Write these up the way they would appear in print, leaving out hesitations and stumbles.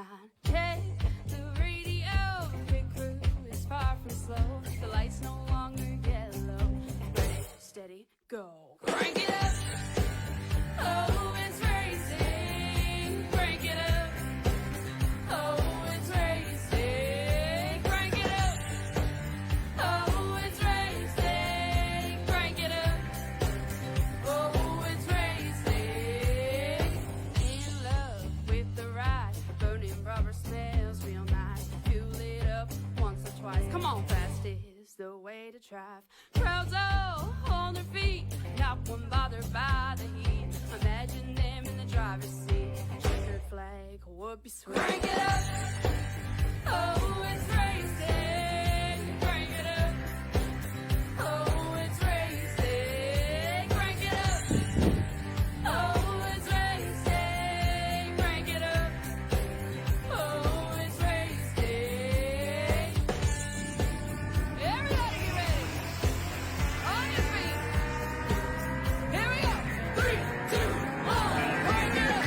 9. Check the radio, pit crew is far from slow. The lights no longer yellow. Ready, steady, go. Crank it up. Oh, it's racing. Crank it up. Oh, it's racing. Crank it up. Oh, it's racing. Crank it up. Oh, it's racing. In love with the ride. Burning rubber smells real nice. Fuel it up once or twice. Come on, fast is the way to drive. Crowds all on their feet. Not one bothered by the heat. Imagine them in the driver's seat. Checkered flag would be sweet. Crank it up. Oh, it's racing. Crank it up. Oh, it's racing. Crank it up. Oh, it's racing. Crank it up. Oh, it's racing. Everybody get ready. On your feet. Here we go. 3, 2, 1. Crank it up.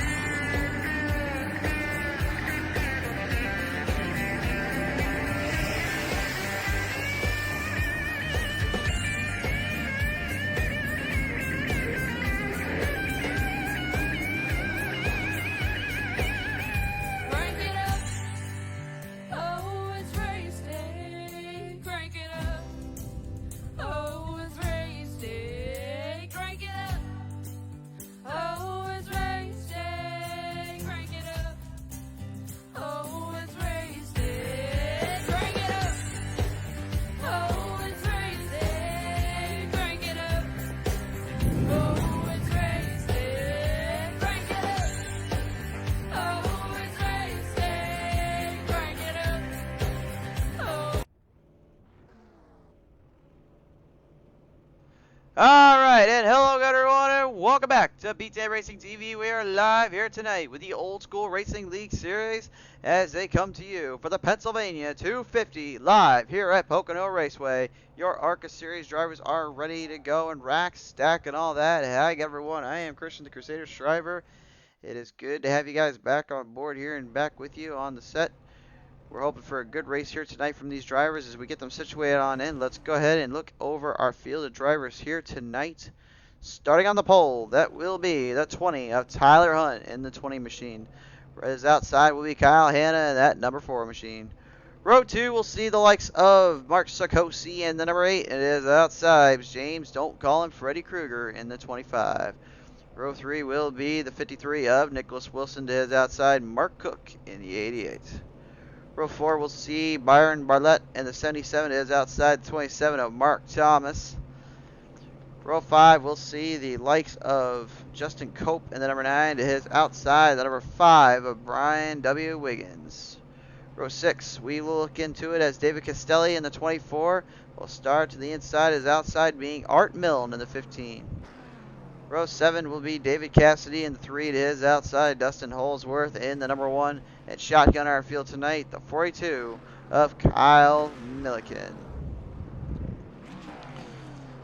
Crank it up. Oh, it's race day. Crank it up. Oh, it's race day. Crank it up. Oh, it's race day. Crank it up. Oh, it's race day. Crank it up. Oh, it's race day. Crank it up. Oh, it's race day. Crank it up. Oh, it's race day. Crank it up. Oh. Alright, and hello everyone, and welcome back to Beat Racing TV. We are live here tonight with the Old School Racing League Series as they come to you for the Pennsylvania 250 live here at Pocono Raceway. Your ARCA Series drivers are ready to go and rack, stack, and all that. Hi everyone, I am Christian the Crusader Shriver. It is good to have you guys back on board here and back with you on the set. We're hoping for a good race here tonight from these drivers as we get them situated on in. Let's go ahead and look over our field of drivers here tonight. Starting on the pole, that will be the 20 of Tyler Hunt in the 20 machine. As outside will be Kyle Hanna in that number 4 machine. Row 2 will see the likes of Mark Sarkozy in the number 8. It is outside James, don't call him Freddy Krueger in the 25. Row 3 will be the 53 of Nicholas Wilson to his outside Mark Cook in the 88. Row 4 will see Byron Barlett and the 77 is outside the 27 of Mark Thomas. Row 5 will see the likes of Justin Cope and the number 9 to his outside the number 5 of Brian W. Wiggins. Row 6 we will look into it as David Castelli in the 24 will start to the inside as outside being Art Milne in the 15. Row 7 will be David Cassidy in the 3 to his outside Dustin Holsworth in the number 1. And shotgun our field tonight, the 42 of Kyle Milliken.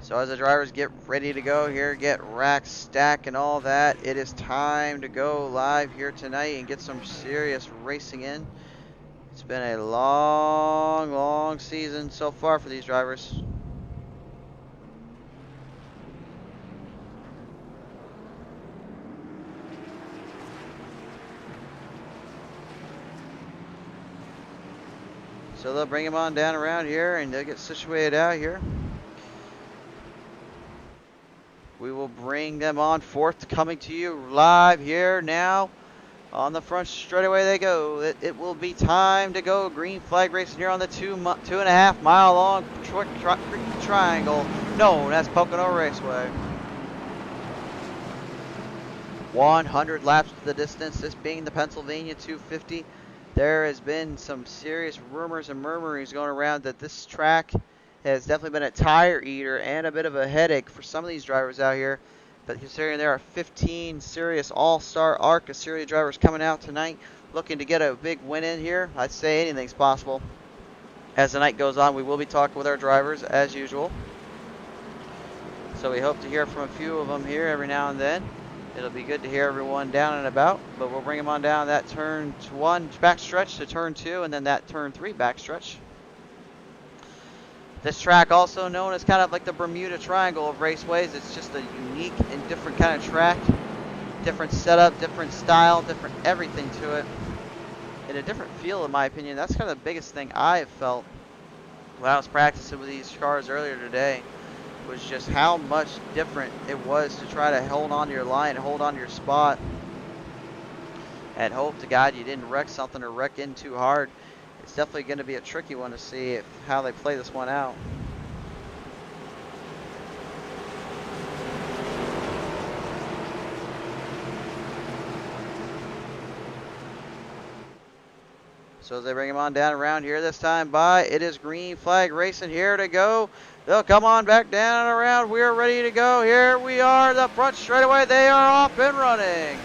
So as the drivers get ready to go here, get rack, stack, and all that, it is time to go live here tonight and get some serious racing in. It's been a long, long season so far for these drivers. So they'll bring them on down around here and they'll get situated out here. We will bring them on forth, coming to you live here now. On the front straightaway they go. It will be time to go. Green flag racing here on the 2.5 mile long triangle known as Pocono Raceway. 100 laps to the distance, this being the Pennsylvania 250. There has been some serious rumors and murmurings going around that this track has definitely been a tire eater and a bit of a headache for some of these drivers out here. But considering there are 15 serious all-star ARCA series drivers coming out tonight looking to get a big win in here, I'd say anything's possible. As the night goes on, we will be talking with our drivers as usual. So we hope to hear from a few of them here every now and then. It'll be good to hear everyone down and about, but we'll bring them on down that turn 1 backstretch to turn 2, and then that turn 3 backstretch. This track, also known as kind of like the Bermuda Triangle of raceways, it's just a unique and different kind of track. Different setup, different style, different everything to it. And a different feel, in my opinion. That's kind of the biggest thing I have felt when I was practicing with these cars earlier today, was just how much different it was to try to hold on to your line, hold on to your spot, and hope to God you didn't wreck something or wreck in too hard. It's definitely going to be a tricky one to see how they play this one out. So as they bring him on down around here this time by, it is Green Flag Racing here to go. They'll come on back down and around. We are ready to go. Here we are, the front straightaway. They are off and running.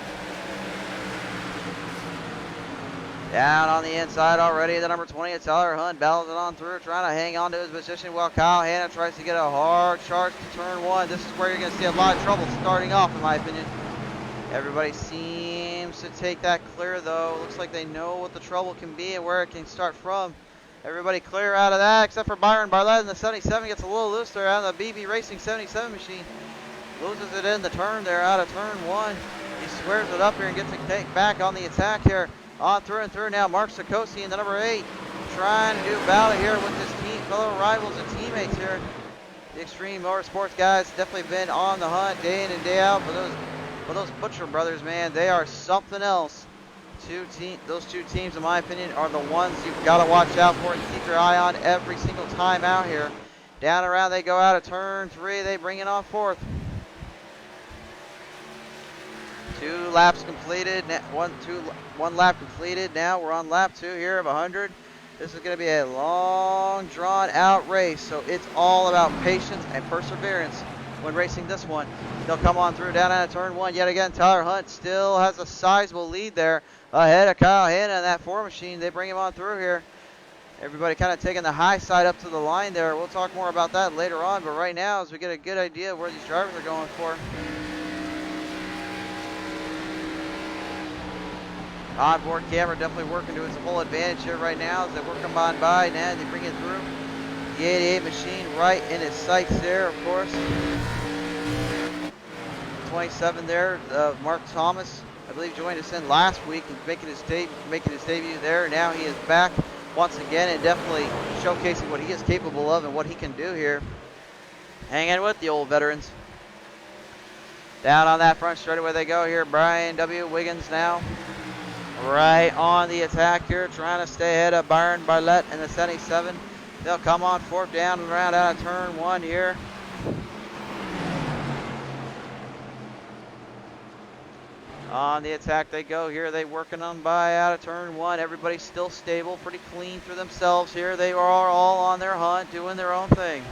Down on the inside already, the number 20, Tyler Hunt battles it on through, trying to hang on to his position while Kyle Hanna tries to get a hard charge to turn 1. This is where you're going to see a lot of trouble starting off, in my opinion. Everybody seems to take that clear, though. Looks like they know what the trouble can be and where it can start from. Everybody clear out of that, except for Byron Barlett in the 77. Gets a little loose there out of the BB Racing 77 machine. Loses it in the turn there out of turn 1. He squares it up here and gets it take back on the attack here. On through and through now, Mark Sikosi in the number 8. Trying to do battle here with his team, fellow rivals and teammates here. The Extreme Motorsports guys definitely been on the hunt day in and day out for those Butcher brothers, man. They are something else. Those two teams, in my opinion, are the ones you've got to watch out for and keep your eye on every single time out here. Down around they go out of turn 3. They bring it on 4th. 2 laps completed. One lap completed. Now we're on lap 2 here of 100. This is going to be a long, drawn-out race, so it's all about patience and perseverance when racing this one. They'll come on through down out of turn 1 yet again. Tyler Hunt still has a sizable lead there ahead of Kyle Hanna and that 4 machine. They bring him on through here. Everybody kind of taking the high side up to the line there. We'll talk more about that later on, but right now, as we get a good idea of where these drivers are going for. Onboard camera definitely working to its full advantage here right now as they work them on by. Now they bring it through. The 88 machine right in his sights there, of course. 27 there, Mark Thomas, I believe, joined us in last week and making his debut there. Now he is back once again and definitely showcasing what he is capable of and what he can do here. Hanging with the old veterans. Down on that front straightaway they go here. Brian W. Wiggins now right on the attack here, trying to stay ahead of Byron Barlett in the 77. They'll come on 4th down and around out of turn 1 here. On the attack they go here. They working on by out of turn 1. Everybody's still stable, pretty clean for themselves here. They are all on their hunt, doing their own thing.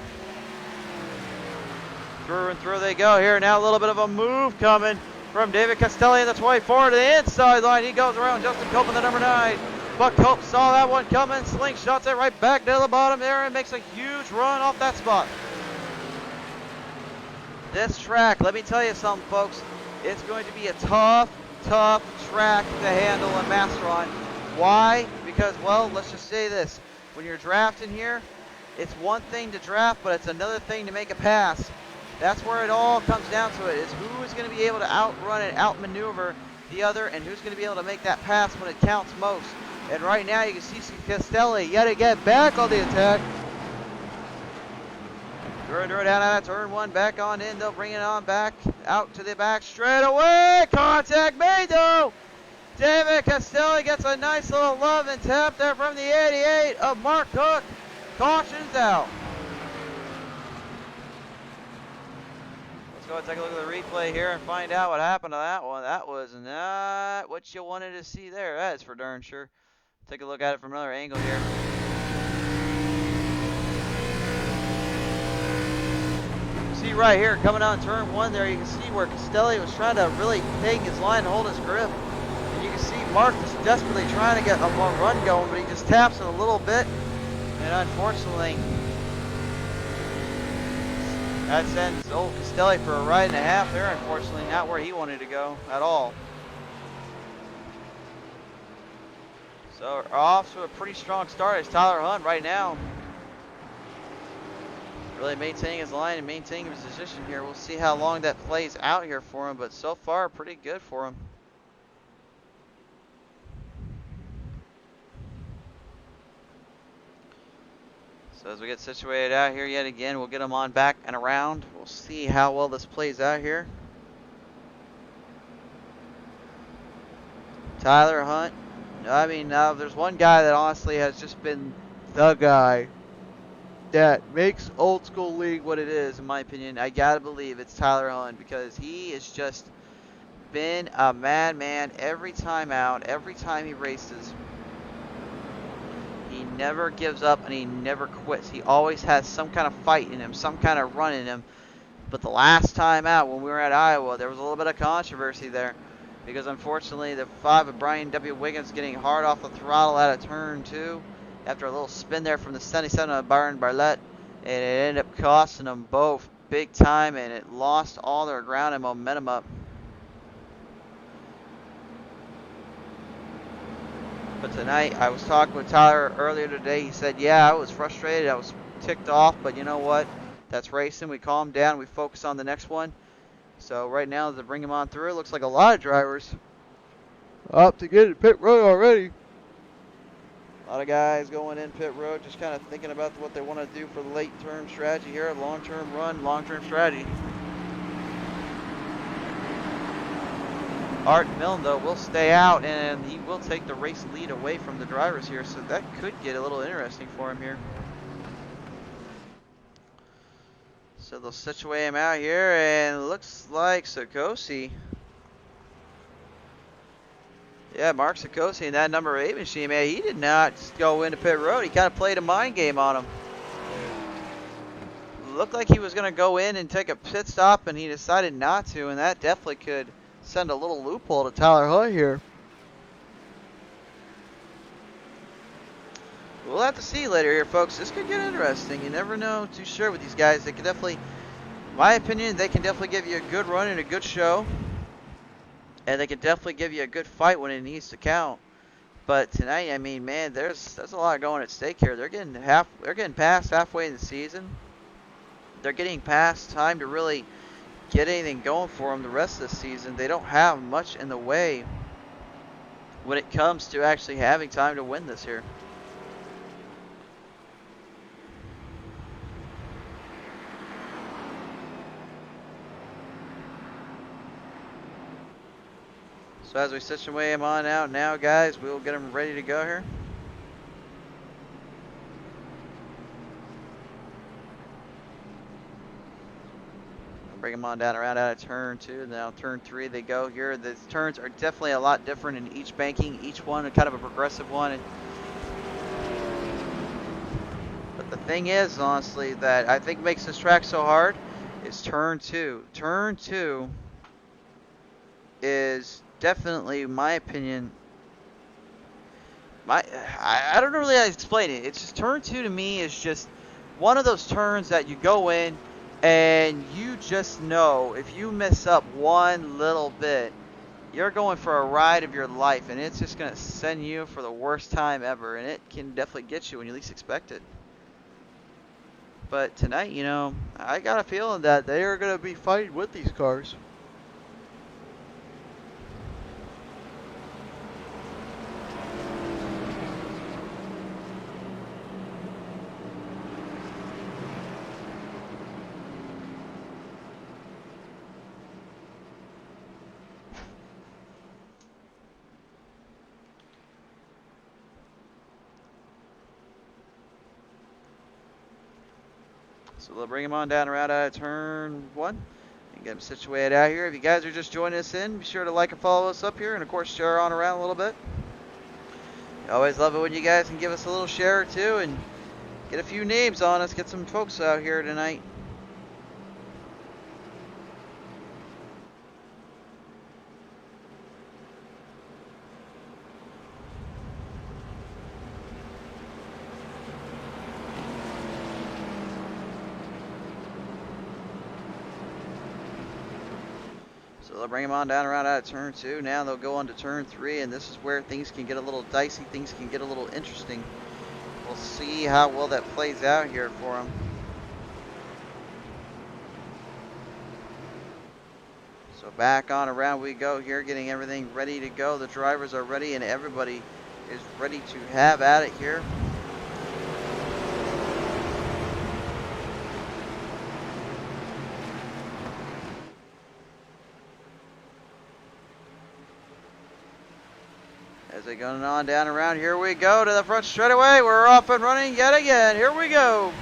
Through and through they go here. Now a little bit of a move coming from David Castelli in the 24 to the inside line. He goes around Justin Cope in the number 9. But Cope saw that one coming, slingshots it right back to the bottom there and makes a huge run off that spot. This track, let me tell you something, folks. It's going to be a tough track to handle and master on. Why? Because, well, let's just say this. When you're drafting here, it's one thing to draft, but it's another thing to make a pass. That's where it all comes down to it, is who is going to be able to outrun and outmaneuver the other and who's going to be able to make that pass when it counts most. And right now you can see Castelli yet again back on the attack. Down out of turn 1, back on in. They'll bring it on back out to the back straight away. Contact made though. David Castelli gets a nice little love and tap there from the 88 of Mark Cook. Cautions out. Let's go and take a look at the replay here and find out what happened to that one. That was not what you wanted to see there. That is for darn sure. Take a look at it from another angle here. See right here, coming on turn 1 there, you can see where Castelli was trying to really take his line and hold his grip. And you can see Mark just desperately trying to get a more run going, but he just taps it a little bit. And unfortunately, That sends old Castelli for a ride and a half there, unfortunately not where he wanted to go at all. So off to a pretty strong start is Tyler Hunt right now. Really maintaining his line and maintaining his position here. We'll see how long that plays out here for him, but so far pretty good for him. So as we get situated out here yet again, we'll get him on back and around. We'll see how well this plays out here. Tyler Hunt. I mean, there's one guy that honestly has just been the guy that makes Old School League what it is, in my opinion. I gotta believe it's Tyler Hunt, because he has just been a madman every time out, every time he races. He never gives up and he never quits. He always has some kind of fight in him, some kind of run in him. But the last time out when we were at Iowa, there was a little bit of controversy there, because unfortunately the 5 of Brian W. Wiggins getting hard off the throttle out of turn 2 after a little spin there from the 77 of Byron Barlett, and it ended up costing them both big time, and it lost all their ground and momentum up. But tonight, I was talking with Tyler earlier today. He said, yeah, I was frustrated, I was ticked off, but you know what? That's racing. We calm down, we focus on the next one. So right now, as they bring him on through, it looks like a lot of drivers up to get in pit road already. A lot of guys going in pit road, just kind of thinking about what they want to do for the late-term strategy here, long-term run, long-term strategy. Art Milne, though, will stay out, and he will take the race lead away from the drivers here, so that could get a little interesting for him here. So they'll situate him out here, and it looks like Sakosi. Yeah, Mark Sakosi in that number 8 machine, man, he did not go into pit road. He kind of played a mind game on him. Looked like he was going to go in and take a pit stop, and he decided not to, and that definitely could send a little loophole to Tyler Hunt here. We'll have to see later here, folks. This could get interesting. You never know too sure with these guys. They can definitely, in my opinion, they can definitely give you a good run and a good show. And they can definitely give you a good fight when it needs to count. But tonight, I mean, man, there's a lot going at stake here. They're getting past halfway in the season. They're getting past time to really get anything going for them the rest of the season. They don't have much in the way when it comes to actually having time to win this here. So as we situate him on out now, guys, we'll get him ready to go here. Bring them on down around out of turn 2. Now turn 3 they go here. The turns are definitely a lot different in each banking. Each one kind of a progressive one. But the thing is, honestly, that I think makes this track so hard is turn 2. Turn 2 is definitely, in my opinion, I don't know really how to explain it. It's just turn 2 to me is just one of those turns that you go in and you just know if you mess up one little bit, you're going for a ride of your life, and it's just going to send you for the worst time ever, and it can definitely get you when you least expect it. But tonight, you know, I got a feeling that they are going to be fighting with these cars. So they'll bring him on down around out of turn 1 and get him situated out here. If you guys are just joining us in, be sure to like and follow us up here, and of course share on around a little bit. I always love it when you guys can give us a little share or two and get a few names on us, get some folks out here tonight. So they'll bring him on down around out of turn 2. Now they'll go on to turn 3, and this is where things can get a little dicey. Things can get a little interesting. We'll see how well that plays out here for him. So back on around we go here, getting everything ready to go. The drivers are ready, and everybody is ready to have at it here. As they going on down around, here we go to the front straightaway. We're off and running yet again. Here we go.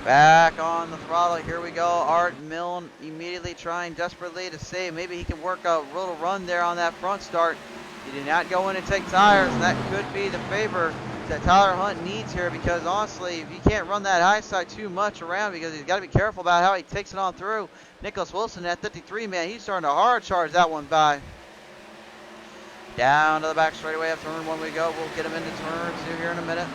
Back on the throttle. Here we go. Art Milne immediately trying desperately to save. Maybe he can work a little run there on that front start. He did not go in and take tires, and that could be the favor that Tyler Hunt needs here, because honestly, if he can't run that high side too much around, because he's got to be careful about how he takes it on through. Nicholas Wilson at 53, man, he's starting to hard charge that one by. Down to the back straightaway of turn 1 we go. We'll get him into turn 2 here in a minute.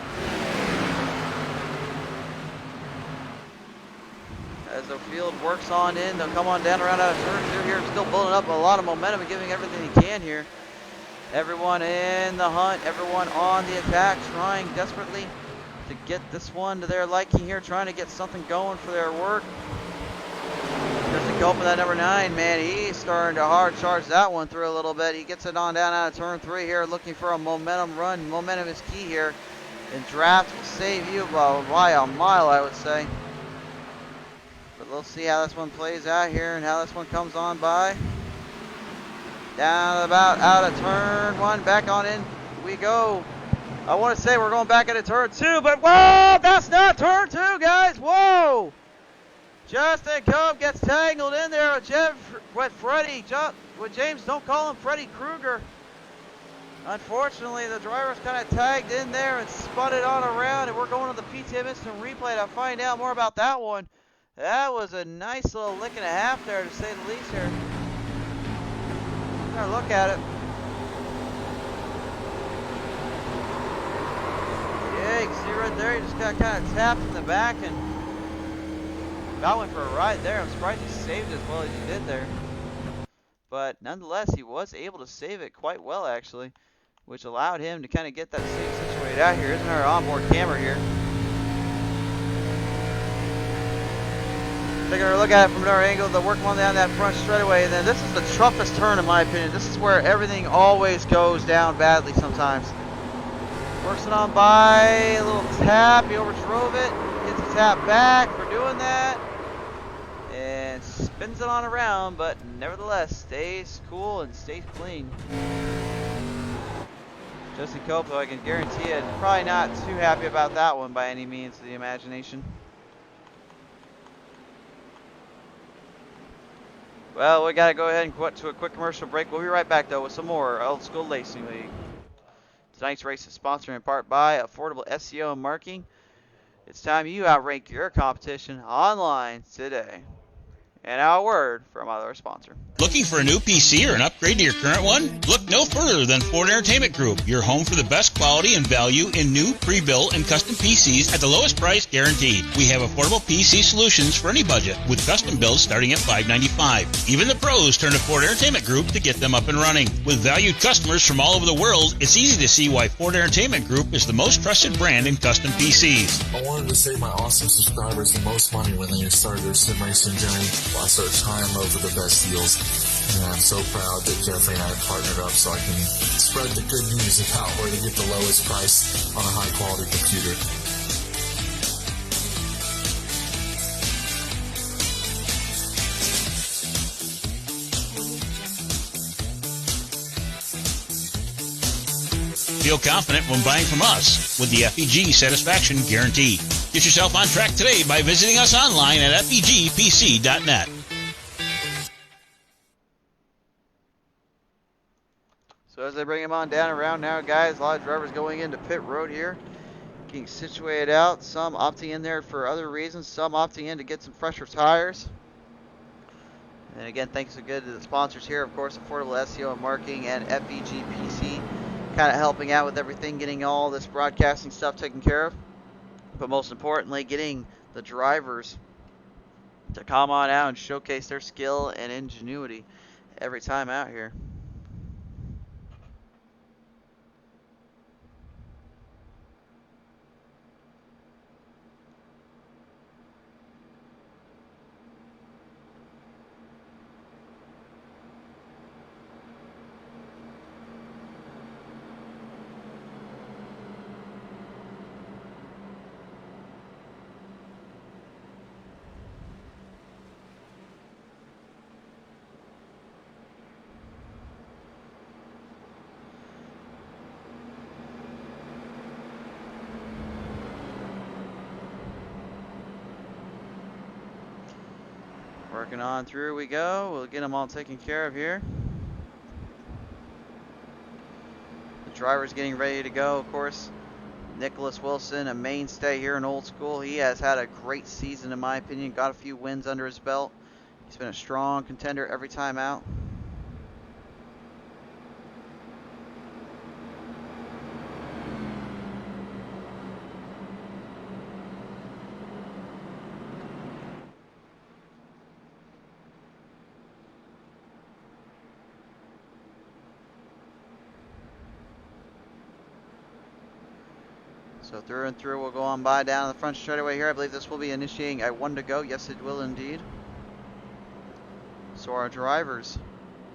As the field works on in, they'll come on down around out of turn 2 here, still building up a lot of momentum and giving everything he can here. Everyone in the hunt, everyone on the attack, trying desperately to get this one to their liking here, trying to get something going for their work. Just a go for that number 9, man. He's starting to hard charge that one through a little bit. He gets it on down out of turn 3 here, looking for a momentum run. Momentum is key here, and draft will save you by a mile, I would say. But we'll see how this one plays out here and how this one comes on by. Down about out of turn 1, back on in we go. I want to say we're going back into turn 2, but whoa, that's not turn 2, guys. Whoa! Justin Cope gets tangled in there with James, don't call him Freddy Krueger. Unfortunately, the driver's kind of tagged in there and spun it on around, and we're going to the PTM instant replay to find out more about that one. That was a nice little lick and a half there, to say the least here. Better look at it. Yeah, you can see right there, he just got kind of tapped in the back and got one for a ride there. I'm surprised he saved it as well as he did there. But nonetheless, he was able to save it quite well, actually, which allowed him to kind of get that save situated out here. Isn't our onboard camera here? Taking a look at it from another angle, they're working on down that front straightaway, and then this is the toughest turn in my opinion. This is where everything always goes down badly sometimes. Works it on by, a little tap, he overdrove it, gets a tap back for doing that, and spins it on around, but nevertheless stays cool and stays clean. Justin Cope, though, I can guarantee it, probably not too happy about that one by any means of the imagination. Well, we got to go ahead and cut to a quick commercial break. We'll be right back, though, with some more Old School Racing League. Tonight's race is sponsored in part by Affordable SEO and Marketing. It's time you outrank your competition online today. And now a word from our sponsor. Looking for a new PC or an upgrade to your current one? Look no further than Ford Entertainment Group, your home for the best quality and value in new, pre-built, and custom PCs at the lowest price guaranteed. We have affordable PC solutions for any budget, with custom builds starting at $595. Even the pros turn to Ford Entertainment Group to get them up and running. With valued customers from all over the world, it's easy to see why Ford Entertainment Group is the most trusted brand in custom PCs. I wanted to save my awesome subscribers the most money when they started their sim racing journey. I searched high and low for the best deals, and I'm so proud that Jeffrey and I have partnered up so I can spread the good news about where to get the lowest price on a high quality computer. Feel confident when buying from us with the FEG Satisfaction Guarantee. Get yourself on track today by visiting us online at fegpc.net. So as they bring him on down around now, guys, a lot of drivers going into pit road here, getting situated out. Some opting in there for other reasons. Some opting in to get some fresher tires. And again, thanks again to the sponsors here, of course, Affordable SEO and Marketing and FEGPC, kind of helping out with everything, getting all this broadcasting stuff taken care of. But most importantly, getting the drivers to come on out and showcase their skill and ingenuity every time out here. Working on through we go. We'll get them all taken care of here. The driver's getting ready to go, of course. Nicholas Wilson, a mainstay here in Old School. He has had a great season in my opinion. Got a few wins under his belt. He's been a strong contender every time out. So through and through, we'll go on by down the front straightaway here. I believe this will be initiating at 1 to go. Yes, it will indeed. So our drivers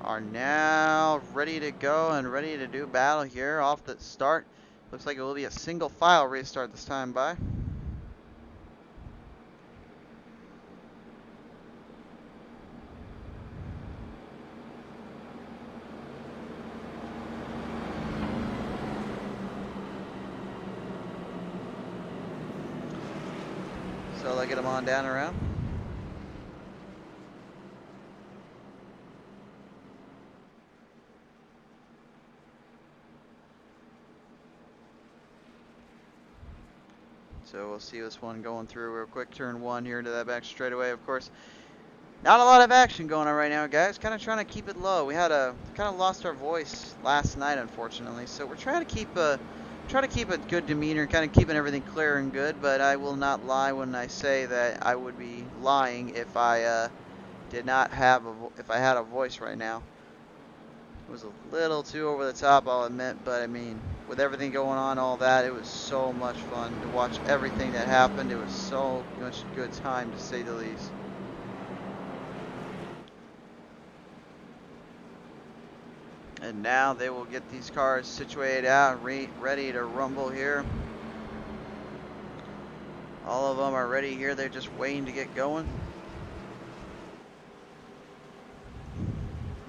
are now ready to go and ready to do battle here off the start. Looks like it will be a single file restart this time by. So they'll get them on down and around. So we'll see this one going through real quick. Turn 1 here into that back straightaway. Of course, not a lot of action going on right now, guys. Kind of trying to keep it low. We had kind of lost our voice last night, unfortunately. So we're trying to keep a good demeanor, kind of keeping everything clear and good. But I will not lie when I say that I would be lying if I did not have if I had a voice right now. It was a little too over the top, I'll admit, but I mean, with everything going on, all that, it was so much fun to watch everything that happened. It was so much good time, to say the least. And now they will get these cars situated out, ready to rumble here. All of them are ready here. They're just waiting to get going.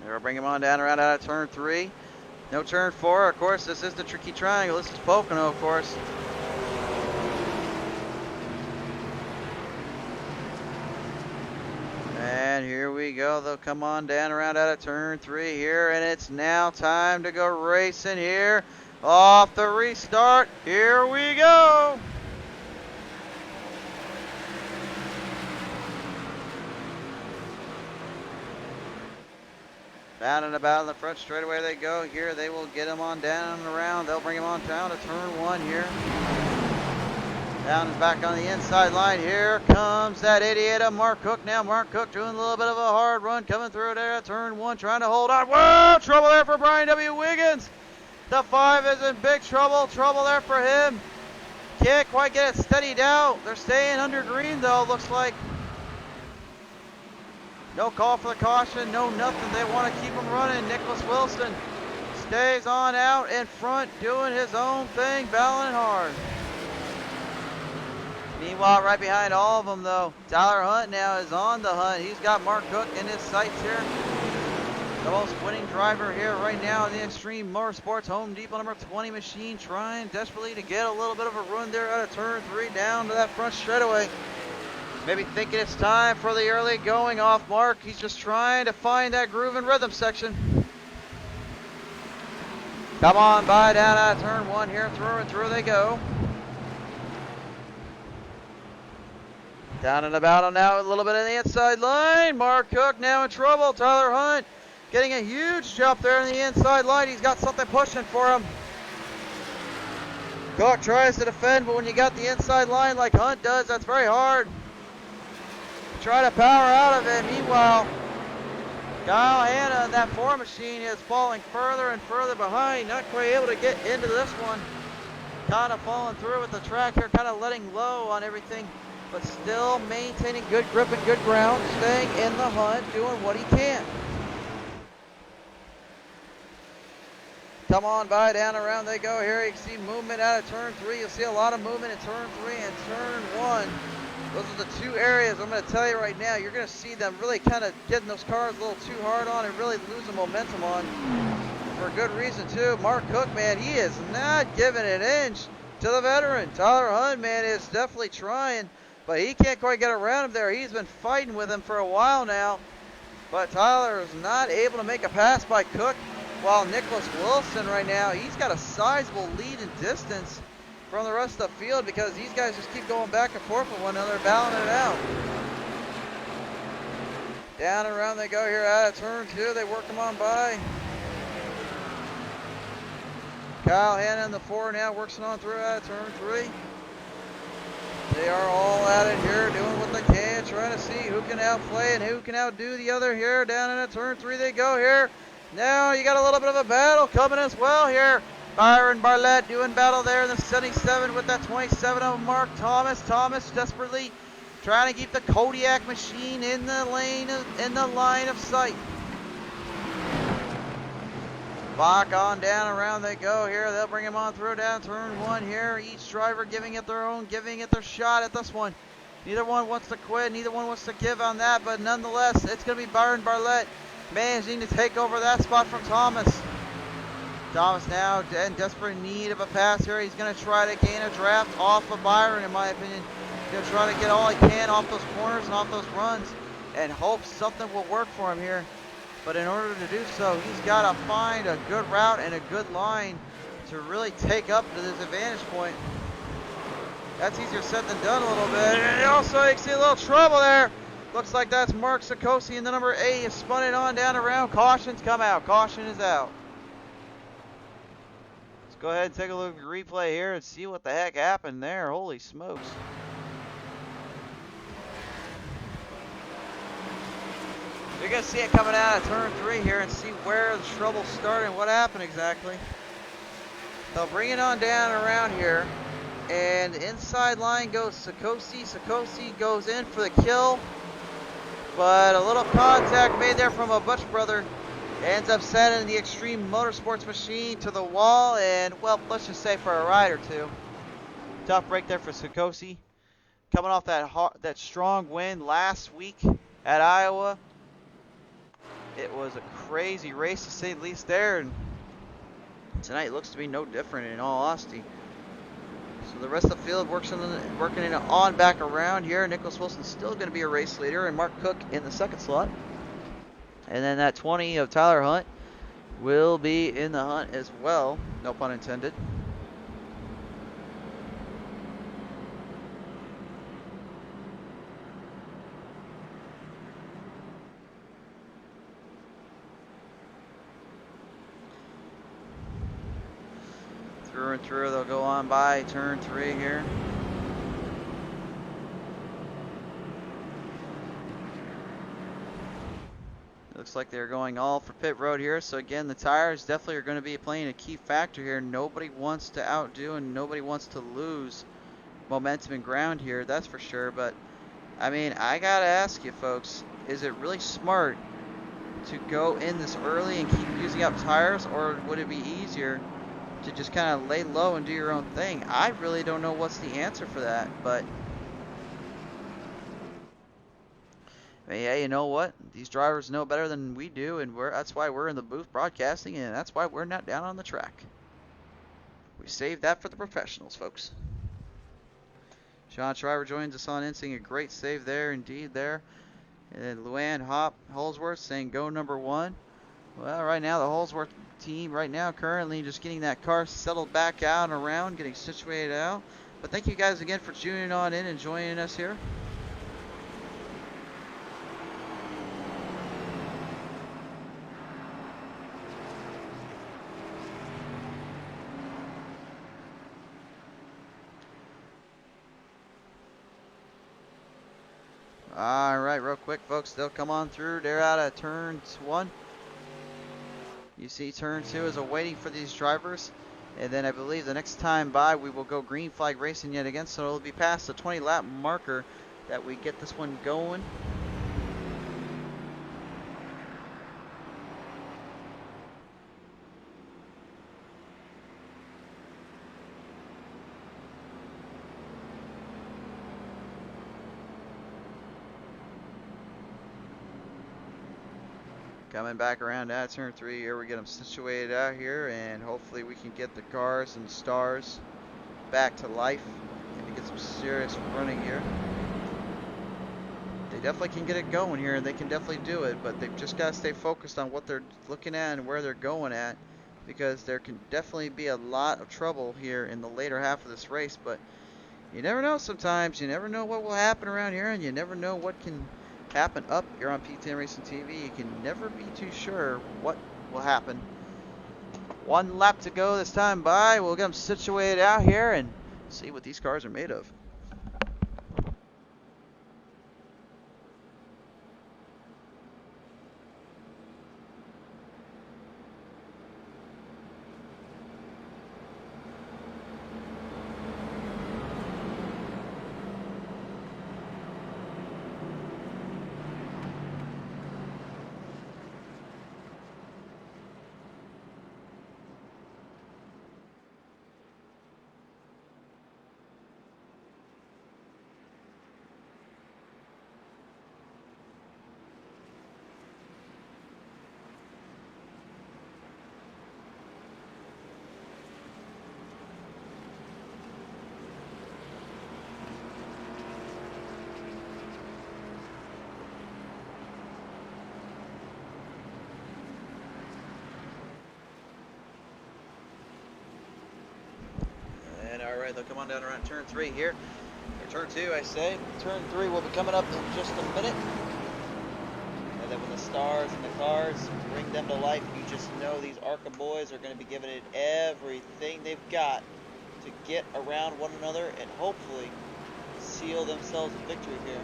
We'll bring them on down around out of turn 3. No turn 4. Of course, this is the tricky triangle. This is Pocono, of course. And here we go. They'll come on down around out of turn 3 here. And it's now time to go racing here. Off the restart. Here we go. Down and about in the front straightaway they go. Here they will get them on down and around. They'll bring them on down to turn 1 here. Down and back on the inside line. Here comes that 88 of Mark Cook. Now Mark Cook doing a little bit of a hard run coming through there at turn 1, trying to hold on. Whoa! Trouble there for Brian W. Wiggins. The 5 is in big trouble. Trouble there for him. Can't quite get it steadied out. They're staying under green though, looks like. No call for the caution, no nothing. They want to keep him running. Nicholas Wilson stays on out in front, doing his own thing, battling hard. Meanwhile, right behind all of them, though, Tyler Hunt now is on the hunt. He's got Mark Cook in his sights here. The most winning driver here right now in the Extreme Motorsports Home Depot number 20 machine, trying desperately to get a little bit of a run there out of turn 3 down to that front straightaway. Maybe thinking it's time for the early going off Mark. He's just trying to find that groove and rhythm section. Come on by down out of turn 1 here, through and through they go. Down and about on now, a little bit on the inside line. Mark Cook now in trouble. Tyler Hunt getting a huge jump there in the inside line. He's got something pushing for him. Cook tries to defend, but when you got the inside line like Hunt does, that's very hard. try to power out of it. Meanwhile, Kyle Hanna, that 4 machine, is falling further and further behind. Not quite able to get into this one. Kind of falling through with the track here, kind of letting low on everything, but still maintaining good grip and good ground, staying in the hunt, doing what he can. Come on by, down around they go here. You can see movement out of turn 3. You'll see a lot of movement in turn 3 and turn 1. Those are the 2 areas I'm going to tell you right now. You're going to see them really kind of getting those cars a little too hard on and really losing momentum on. For a good reason, too. Mark Cook, man, he is not giving an inch to the veteran. Tyler Hunt, man, is definitely trying, but he can't quite get around him there. He's been fighting with him for a while now, but Tyler is not able to make a pass by Cook. While Nicholas Wilson right now, he's got a sizable lead in distance from the rest of the field because these guys just keep going back and forth with one another, battling it out. Down and around they go here out of turn 2. They work them on by. Kyle Hanna in the 4 now, works it on through out of turn 3. They are all at it here, doing what they can, trying to see who can outplay and who can outdo the other here. Down in turn 3 they go here. Now you got a little bit of a battle coming as well here. Byron Barlett doing battle there in the 77 with that 27 of Mark Thomas. Thomas desperately trying to keep the Kodiak machine in the line of sight. Back on down around they go here. They'll bring him on through down turn 1 here. Each driver giving it their shot at this one. Neither one wants to quit. Neither one wants to give on that. But nonetheless, it's going to be Byron Barlett managing to take over that spot from Thomas. Thomas now in desperate need of a pass here. He's going to try to gain a draft off of Byron, in my opinion. He's going to try to get all he can off those corners and off those runs and hope something will work for him here. But in order to do so, he's got to find a good route and a good line to really take up to this advantage point. That's easier said than done a little bit. And also, you can see a little trouble there. Looks like that's Mark Sikosi in the number 8. He spun it on down around. Caution's come out. Caution is out. Let's go ahead and take a look at the replay here and see what the heck happened there. Holy smokes. You're going to see it coming out of turn 3 here and see where the trouble started and what happened exactly. They'll bring it on down around here. And the inside line goes Sikosi. Sikosi goes in for the kill. But a little contact made there from a Butch brother. Ends up sending the Extreme Motorsports machine to the wall. And, well, let's just say for a ride or 2. Tough break there for Sikosi. Coming off that strong win last week at Iowa. It was a crazy race to say the least there. And tonight looks to be no different in all honesty. So the rest of the field working it on back around here. Nicholas Wilson's still going to be a race leader, and Mark Cook in the 2nd slot. And then that 20 of Tyler Hunt will be in the hunt as well. No pun intended. Through and through, they'll go on by turn 3 here. Looks like they're going all for pit road here. So again, the tires definitely are going to be playing a key factor here. Nobody wants to outdo and nobody wants to lose momentum and ground here, that's for sure. But I mean, I gotta ask you folks, is it really smart to go in this early and keep using up tires, or would it be easier to just kind of lay low and do your own thing? I really don't know what's the answer for that, but yeah, you know what? These drivers know better than we do, and that's why we're in the booth broadcasting, and that's why we're not down on the track. We save that for the professionals, folks. Sean Shriver joins us on in, saying a great save there, indeed there. And then Luann Holsworth saying go number 1. Well, right now the Holsworth team right now currently just getting that car settled back out and around, getting situated out. But thank you guys again for tuning on in and joining us here. Alright, real quick, folks. They'll come on through. They're out of turn 1. You see turn 2 is awaiting for these drivers. And then I believe the next time by we will go green flag racing yet again. So it'll be past the 20 lap marker that we get this one going. Coming back around at turn 3 here, we get them situated out here, and hopefully we can get the cars and stars back to life and get some serious running here. They definitely can get it going here, and they can definitely do it, but they've just got to stay focused on what they're looking at and where they're going at, because there can definitely be a lot of trouble here in the later half of this race. But you never know sometimes. You never know what will happen around here, and you never know what can happen up here on P10 Racing TV. You can never be too sure what will happen. One lap to go this time by. We'll get them situated out here and see what these cars are made of. Alright, they'll come on down around turn 3 here. Or turn 2, I say. Turn 3 will be coming up in just a minute. And then when the stars and the cars bring them to life, you just know these ARCA boys are going to be giving it everything they've got to get around one another and hopefully seal themselves a victory here.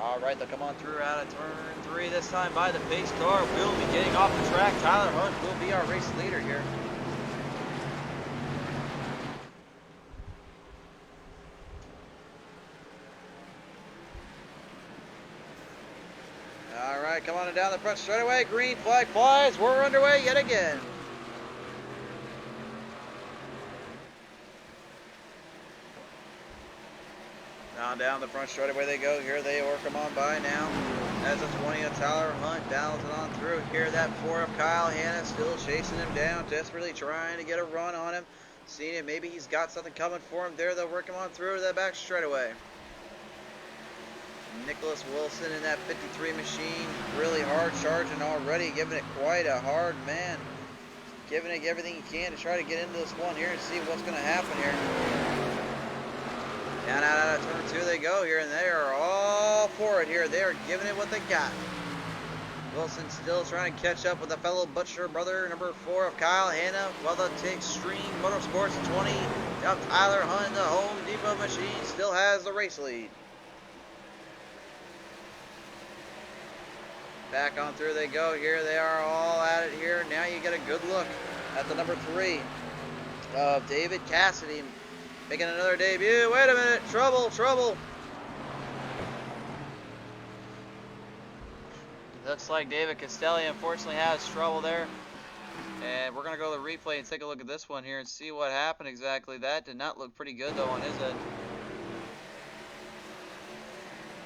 Alright, they'll come on through out of turn 3 this time by the pace car. Will be getting off the track. Tyler Hunt will be our race leader here. Alright, come on down the front straightaway. Green flag flies. We're underway yet again. On down the front straightaway they go. Here they work them on by now. As a 20 of Tyler Hunt battles it on through. Here that 4 of Kyle Hanna still chasing him down, desperately trying to get a run on him. Seeing it, maybe he's got something coming for him. There they'll work him on through that back straightaway. Nicholas Wilson in that 53 machine, really hard charging already, giving it quite a hard man. Giving it everything he can to try to get into this one here and see what's going to happen here. Down out of turn 2 they go here, and they are all for it here. They are giving it what they got. Wilson still trying to catch up with the fellow Butcher brother, number 4 of Kyle Hanna. While the Extreme Motorsports 20 of Tyler Hunt, the Home Depot machine, still has the race lead. Back on through they go here. They are all at it here. Now you get a good look at the number 3 of David Cassidy. Making another debut. Wait a minute. Trouble, trouble. Looks like David Castelli unfortunately has trouble there. And we're going to go to the replay and take a look at this one here and see what happened exactly. That did not look pretty good though on his end.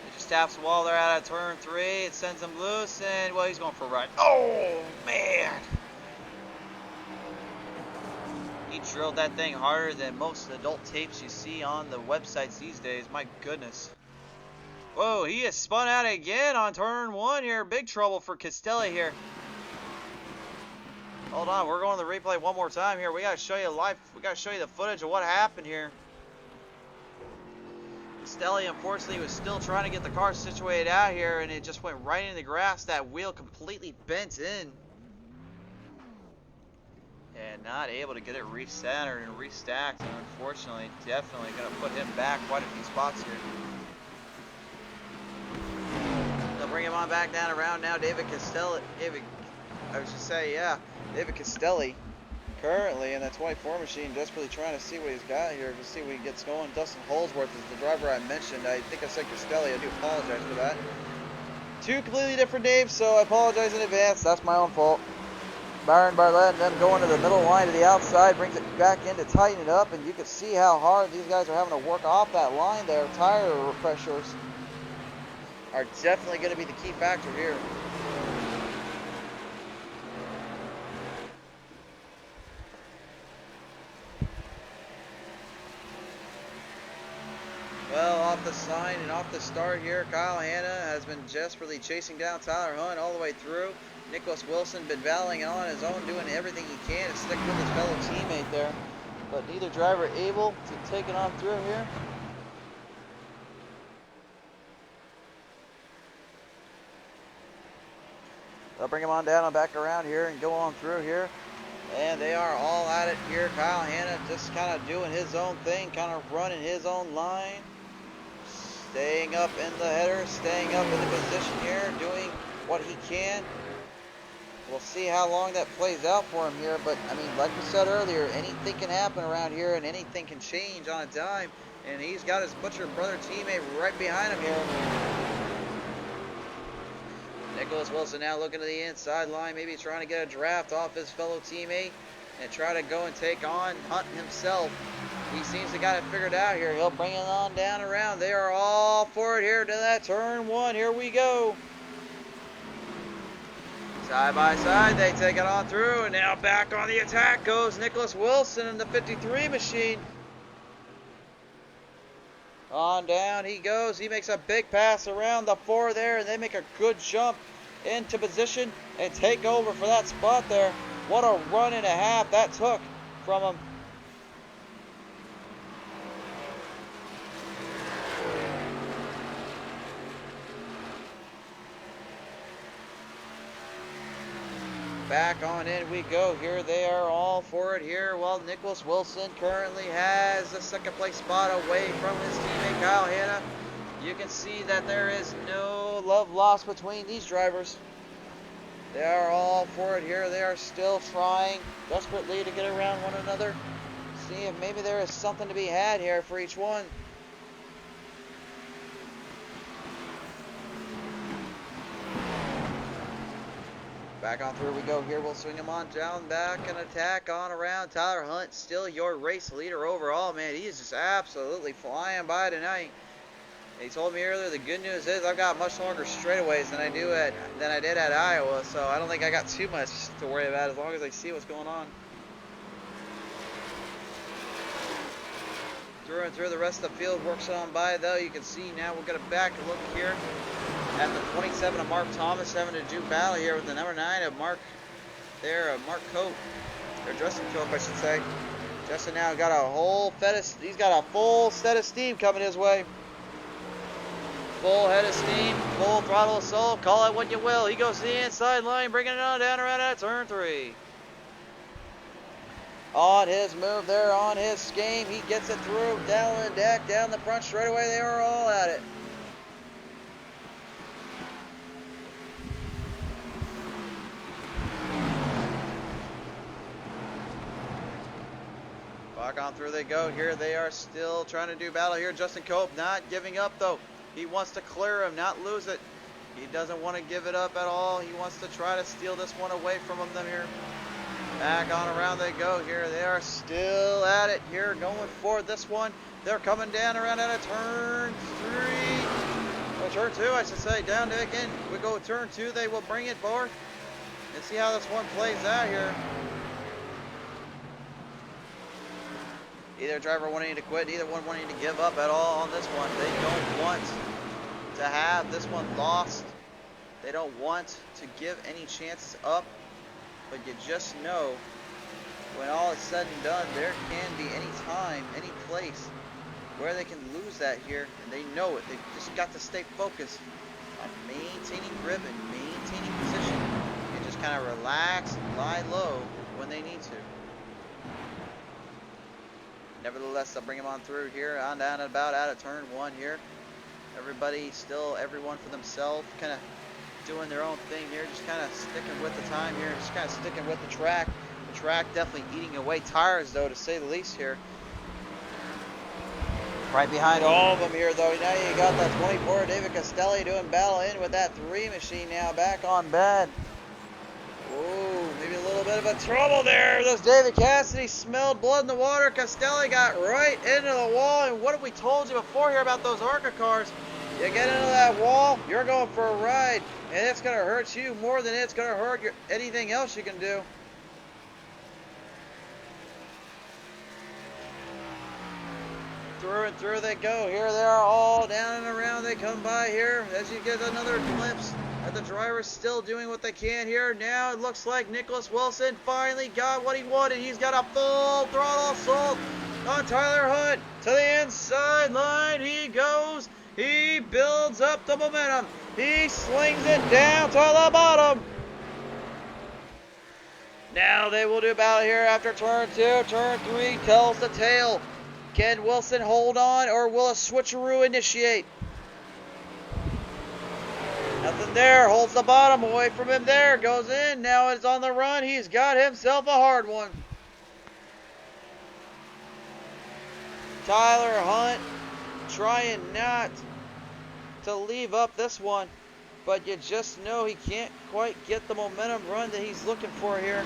He just taps the wall there out of turn 3. It sends him loose and, well, he's going for a ride. Oh, man. He drilled that thing harder than most adult tapes you see on the websites these days. My goodness. Whoa, he is spun out again on turn 1 here. Big trouble for Castelli here. Hold on, we're going to the replay one more time here. We got to show you live. We got to show you the footage of what happened here. Castelli, unfortunately, was still trying to get the car situated out here, and it just went right into the grass. That wheel completely bent in. and not able to get it recentered and restacked, and unfortunately definitely going to put him back quite a few spots here. They'll bring him on back down around now. David Castelli, David Castelli currently in that 24 machine, desperately trying to see what he's got here, to see what he gets going. Dustin Holsworth is the driver I mentioned. I think I said Castelli. I do apologize for that. Two completely different names, so I apologize in advance. That's my own fault. Byron Bartlett and them going to the middle line to the outside, brings it back in to tighten it up, and you can see how hard these guys are having to work off that line there. Tire pressures are definitely going to be the key factor here. Well, off the sign and off the start here, Kyle Hanna has been desperately chasing down Tyler Hunt all the way through. Nicholas Wilson been battling on his own, doing everything he can to stick with his fellow teammate there. But neither driver able to take it on through here. They'll bring him on down and back around here and go on through here. And they are all at it here. Kyle Hanna just kind of doing his own thing, kind of running his own line. Staying up in the header, staying up in the position here, doing what he can. We'll see how long that plays out for him here. But, I mean, like we said earlier, anything can happen around here and anything can change on a dime. And he's got his Butcher brother teammate right behind him here. Nicholas Wilson now looking to the inside line, maybe trying to get a draft off his fellow teammate and try to go and take on Hunt himself. He seems to got it figured out here. He'll bring it on down around. They are all for it here to that turn one. Here we go. Side by side, they take it on through, and now back on the attack goes Nicholas Wilson in the 53 machine. On down he goes. He makes a big pass around the four there, and they make a good jump into position and take over for that spot there. What a run and a half that took from him. Back on in we go here. They are all for it here. While Nicholas Wilson currently has the second place spot away from his teammate Kyle Hanna. You can see that there is no love lost between these drivers. They are all for it here. They are still trying desperately to get around one another. See if maybe there is something to be had here for each one. Back on through we go here. We'll swing him on down back and attack on around. Tyler Hunt, still your race leader overall, man. He is just absolutely flying by tonight. He told me earlier the good news is I've got much longer straightaways than I did at Iowa, so I don't think I got too much to worry about as long as I see what's going on. Through and through the rest of the field works on by though. You can see now we're going to back a look here at the 27 of Mark Thomas having to do battle here with the number 9 of Mark Cope, or Justin Cope I should say. Justin now got a whole he's got a full set of steam coming his way. Full head of steam, full throttle assault, call it what you will. He goes to the inside line, bringing it on down around at turn 3. On his move there, on his scheme, he gets it through, down the deck, down the front straightaway. They are all at it. Back on through they go here. They are still trying to do battle here. Justin Cope not giving up though. He wants to clear him, not lose it. He doesn't want to give it up at all. He wants to try to steal this one away from them here. Back on around they go here. They are still at it here, going for this one. They're coming down around at a turn 3. Or turn 2, I should say. Down to again. We go turn 2. They will bring it forth. And see how this one plays out here. Either driver wanting to quit, neither one wanting to give up at all on this one. They don't want to have this one lost. They don't want to give any chances up. But you just know when all is said and done, there can be any time, any place where they can lose that here. And they know it. They just got to stay focused on maintaining grip and maintaining position. And just kind of relax and lie low when they need to. nevertheless, I'll bring him on through here, on down and about out of turn 1 here. Everybody still, everyone for themselves, kind of doing their own thing here, just kind of sticking with the time here, just kind of sticking with the track. The track definitely eating away tires, though, to say the least here. Right behind all of them here, though. Now you got that 24 David Castelli doing battle in with that 3 machine now back on bed. Ooh, maybe a little bit of a trouble there. Those David Cassidy smelled blood in the water. Castelli got right into the wall. And what have we told you before here about those ARCA cars? You get into that wall, you're going for a ride, and it's going to hurt you more than it's going to hurt anything else you can do. Through and through they go. Here they are, all down and around they come by here. As you get another glimpse at the drivers still doing what they can here. Now it looks like Nicholas Wilson finally got what he wanted. He's got a full throttle assault on Tyler Hunt. To the inside line he goes. He builds up the momentum. He slings it down to the bottom. Now they will do battle here after turn 2. Turn 3 tells the tale. Can Wilson hold on, or will a switcheroo initiate? Nothing there. Holds the bottom away from him there. Goes in. Now it's on the run. He's got himself a hard one. Tyler Hunt trying not to leave up this one, but you just know he can't quite get the momentum run that he's looking for here.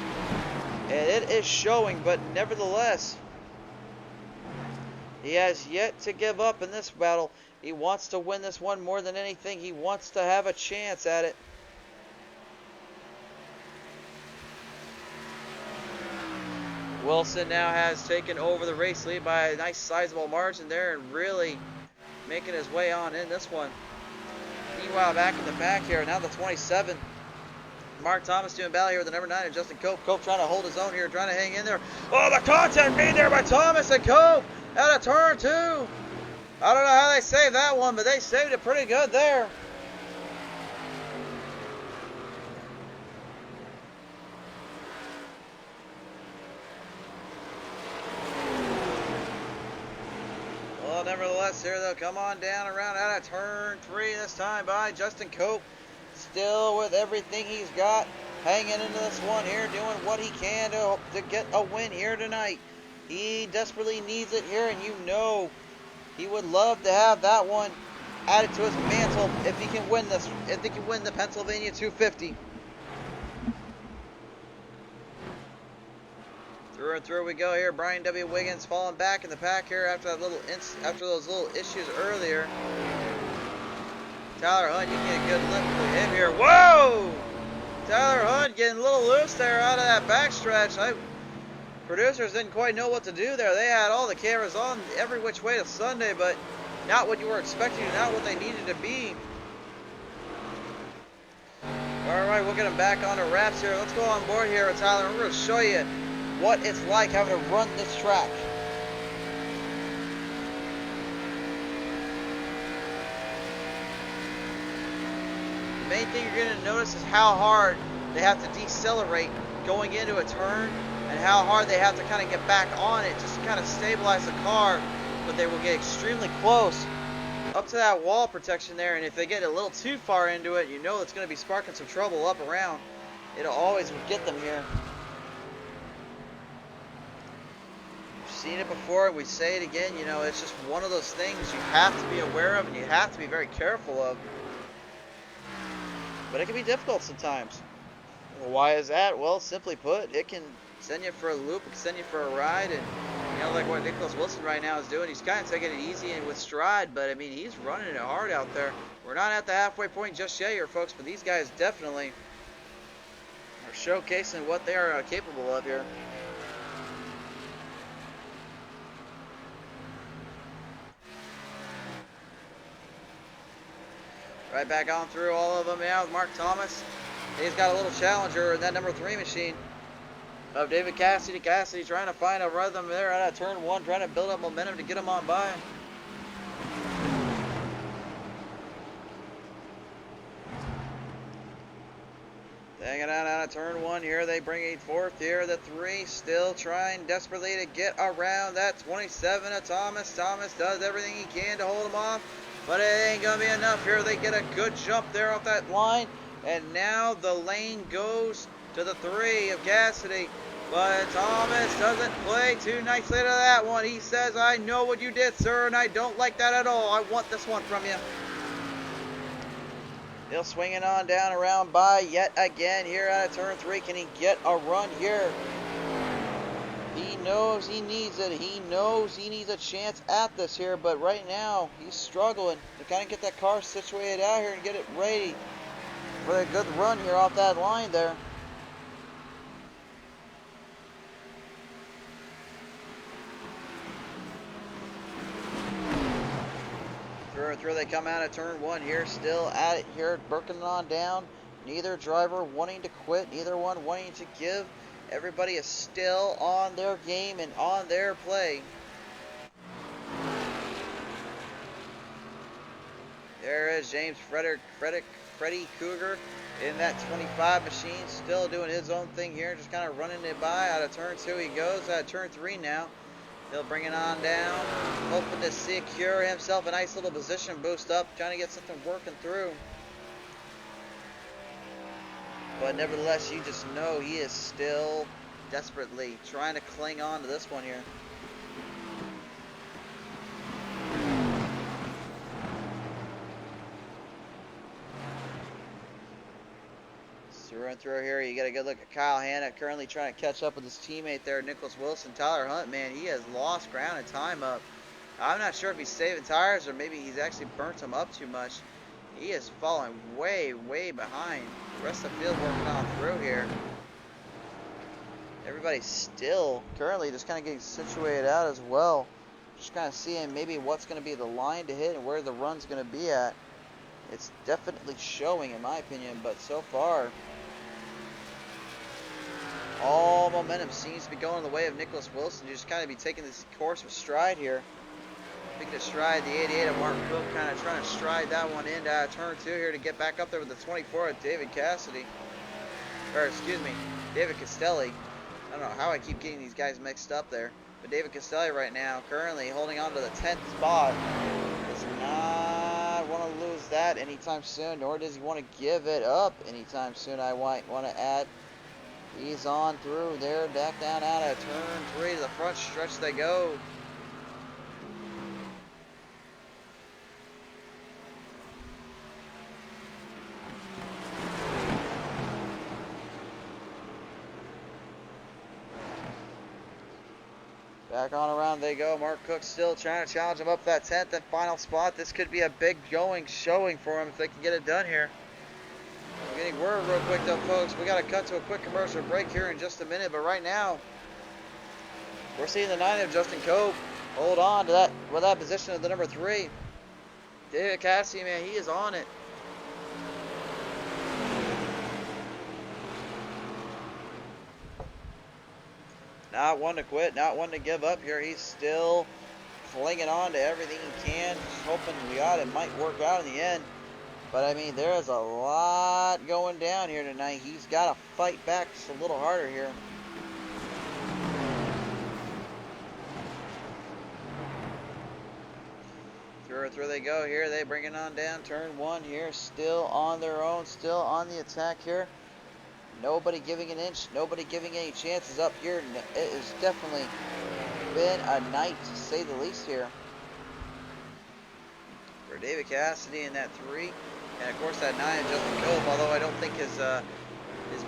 And it is showing, but nevertheless, he has yet to give up in this battle. He wants to win this one more than anything. He wants to have a chance at it. Wilson now has taken over the race lead by a nice sizable margin there and really making his way on in this one. Meanwhile, back in the back here, now the 27. Mark Thomas doing battle here with the number 9 and Justin Cope. Cope trying to hold his own here, trying to hang in there. Oh, the contact made there by Thomas and Cope out of turn 2. I don't know how they saved that one, but they saved it pretty good there. Well, nevertheless, here they'll come on down around out of turn 3 this time by Justin Cope. Still with everything he's got, hanging into this one here, doing what he can to get a win here tonight. He desperately needs it here, and you know he would love to have that one added to his mantle if he can win this, if he can win the Pennsylvania 250. Through and through we go here. Brian W. Wiggins falling back in the pack here after that little those little issues earlier. Tyler Hunt, you get a good lift with him here. Whoa! Tyler Hunt getting a little loose there out of that backstretch. Producers didn't quite know what to do there. They had all the cameras on every which way to Sunday, but not what you were expecting, not what they needed to be. All right, we'll get them back on the wraps here. Let's go on board here with Tyler. We're going to show you what it's like having to run this track. The main thing you're going to notice is how hard they have to decelerate going into a turn and how hard they have to kind of get back on it just to kind of stabilize the car, but they will get extremely close up to that wall protection there, and if they get a little too far into it, you know it's going to be sparking some trouble up around. It'll always get them here. We've seen it before, and we say it again, you know, it's just one of those things you have to be aware of and you have to be very careful of. But it can be difficult sometimes. Well, why is that? Well, simply put, it can send you for a loop, it can send you for a ride, and you know, like what Nicholas Wilson right now is doing, he's kind of taking it easy and with stride, but I mean, he's running it hard out there. We're not at the halfway point just yet here, folks, but these guys definitely are showcasing what they are capable of here. Right back on through all of them now with Mark Thomas. He's got a little challenger in that number 3 machine of David Cassidy. Cassidy trying to find a rhythm there out of turn 1, trying to build up momentum to get him on by. Hanging out of turn 1 here. They bring a 4th here. The 3 still trying desperately to get around that 27 of Thomas. Thomas does everything he can to hold him off, but it ain't going to be enough here. They get a good jump there off that line, and now the lane goes to the 3 of Cassidy. But Thomas doesn't play too nicely to that one. He says, I know what you did, sir, and I don't like that at all. I want this one from you. He'll swing it on down around by yet again here out of turn 3. Can he get a run here? He knows he needs it. He knows he needs a chance at this here, but right now he's struggling to kind of get that car situated out here and get it ready for a good run here off that line there. Through they come out of turn 1 here, still at it here, working on down. Neither driver wanting to quit, neither one wanting to give. Everybody is still on their game and on their play. There is James Freddie Cougar in that 25 machine, still doing his own thing here, just kind of running it by. Out of turn 2 he goes, out of turn 3 now. He'll bring it on down, hoping to secure himself a nice little position boost up, trying to get something working through. But nevertheless, you just know he is still desperately trying to cling on to this one here. Through here, you get a good look at Kyle Hanna, currently trying to catch up with his teammate there, Nicholas Wilson. Tyler Hunt, man, he has lost ground and time up. I'm not sure if he's saving tires or maybe he's actually burnt them up too much. He is falling way, way behind. The rest of the field working on through here. Everybody's still currently just kind of getting situated out as well. Just kind of seeing maybe what's going to be the line to hit and where the run's going to be at. It's definitely showing in my opinion, but so far all momentum seems to be going the way of Nicholas Wilson. You just kind of be taking this course with stride here. Taking a stride, the 88 of Mark Cook, kind of trying to stride that one in turn 2 here to get back up there with the 24 of David Cassidy. Or, excuse me, David Castelli. I don't know how I keep getting these guys mixed up there. But David Castelli right now, currently holding on to the 10th spot. Does not want to lose that anytime soon, nor does he want to give it up anytime soon. I want to add. He's on through there, back down out of turn 3 to the front stretch they go. Back on around they go. Mark Cook still trying to challenge him up that 10th and final spot. This could be a big showing for him if they can get it done here. I'm getting word real quick though, folks. We got to cut to a quick commercial break here in just a minute. But right now, we're seeing the 9 of Justin Cope hold on to that position of the number 3. David Cassidy, man, he is on it. Not one to quit, not one to give up here. He's still clinging on to everything he can, hoping it might work out in the end. But, I mean, there is a lot going down here tonight. He's got to fight back just a little harder here. Through they go here. They bring it on down. Turn 1 here. Still on their own. Still on the attack here. Nobody giving an inch. Nobody giving any chances up here. It has definitely been a night, to say the least, here. For David Cassidy in that 3. And of course that 9 Justin Cope, although I don't think his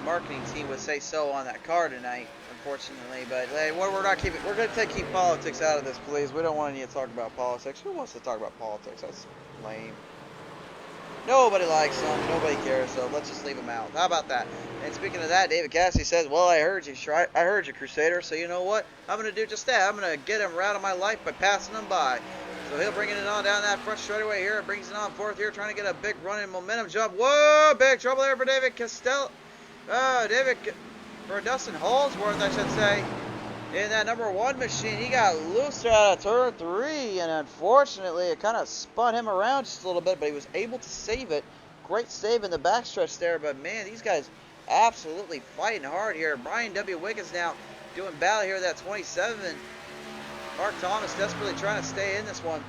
marketing team would say so on that car tonight, unfortunately. But hey, we're going to keep politics out of this, please. We don't want any to talk about politics. Who wants to talk about politics? That's lame. Nobody likes them. Nobody cares. So let's just leave them out. How about that? And speaking of that, David Cassidy says, "Well, I heard you, Crusader. So you know what? I'm going to do just that. I'm going to get him out of my life by passing him by." So he'll bring it on down that front straightaway here. Brings it on 4th here, trying to get a big run and momentum jump. Whoa, big trouble there for David Costello. For Dustin Holdsworth, I should say. In that number 1 machine, he got loose out of turn 3, and unfortunately, it kind of spun him around just a little bit, but he was able to save it. Great save in the backstretch there, but man, these guys absolutely fighting hard here. Brian W. Wiggins now doing battle here with that 27. Mark Thomas desperately trying to stay in this one.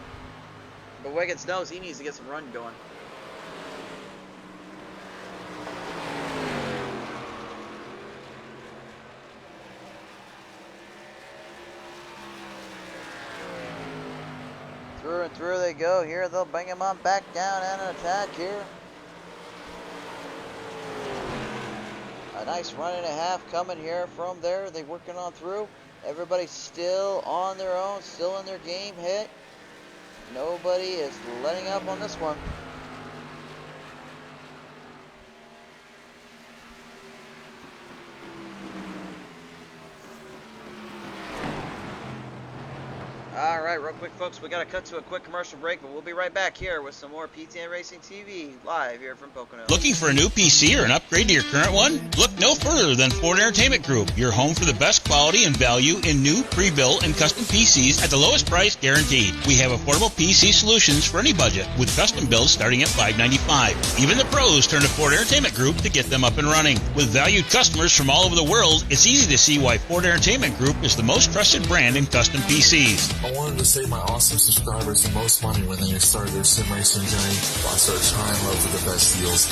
But Wiggins knows he needs to get some run going. Through and through they go here. They'll bring him on back down and an attack here. A nice run and a half coming here from there. They're working on through. Everybody's still on their own, still in their game hit. Nobody is letting up on this one. All right, real quick, folks, we got to cut to a quick commercial break, but we'll be right back here with some more PTN Racing TV live here from Pocono. Looking for a new PC or an upgrade to your current one? Look no further than Ford Entertainment Group, your home for the best quality and value in new, pre-built, and custom PCs at the lowest price guaranteed. We have affordable PC solutions for any budget, with custom builds starting at $595. Even the pros turn to Ford Entertainment Group to get them up and running. With valued customers from all over the world, it's easy to see why Ford Entertainment Group is the most trusted brand in custom PCs. I wanted to save my awesome subscribers the most money when they start their sim racing journey by searching high and low for the best deals.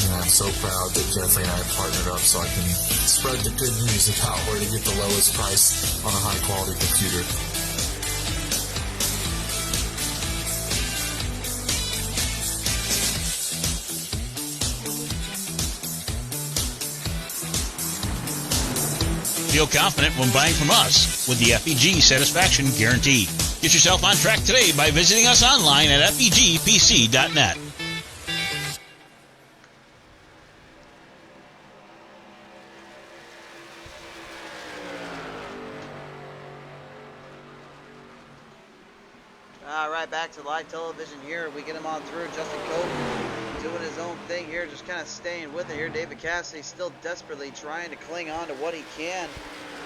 And I'm so proud that Jeffrey and I partnered up so I can spread the good news about where to get the lowest price on a high quality computer. Feel confident when buying from us with the FEG Satisfaction Guarantee. Get yourself on track today by visiting us online at fegpc.net. All right, back to live television here. We get him on through. Justin Cope doing his own thing here, just kind of staying with it here. David Cassidy still desperately trying to cling on to what he can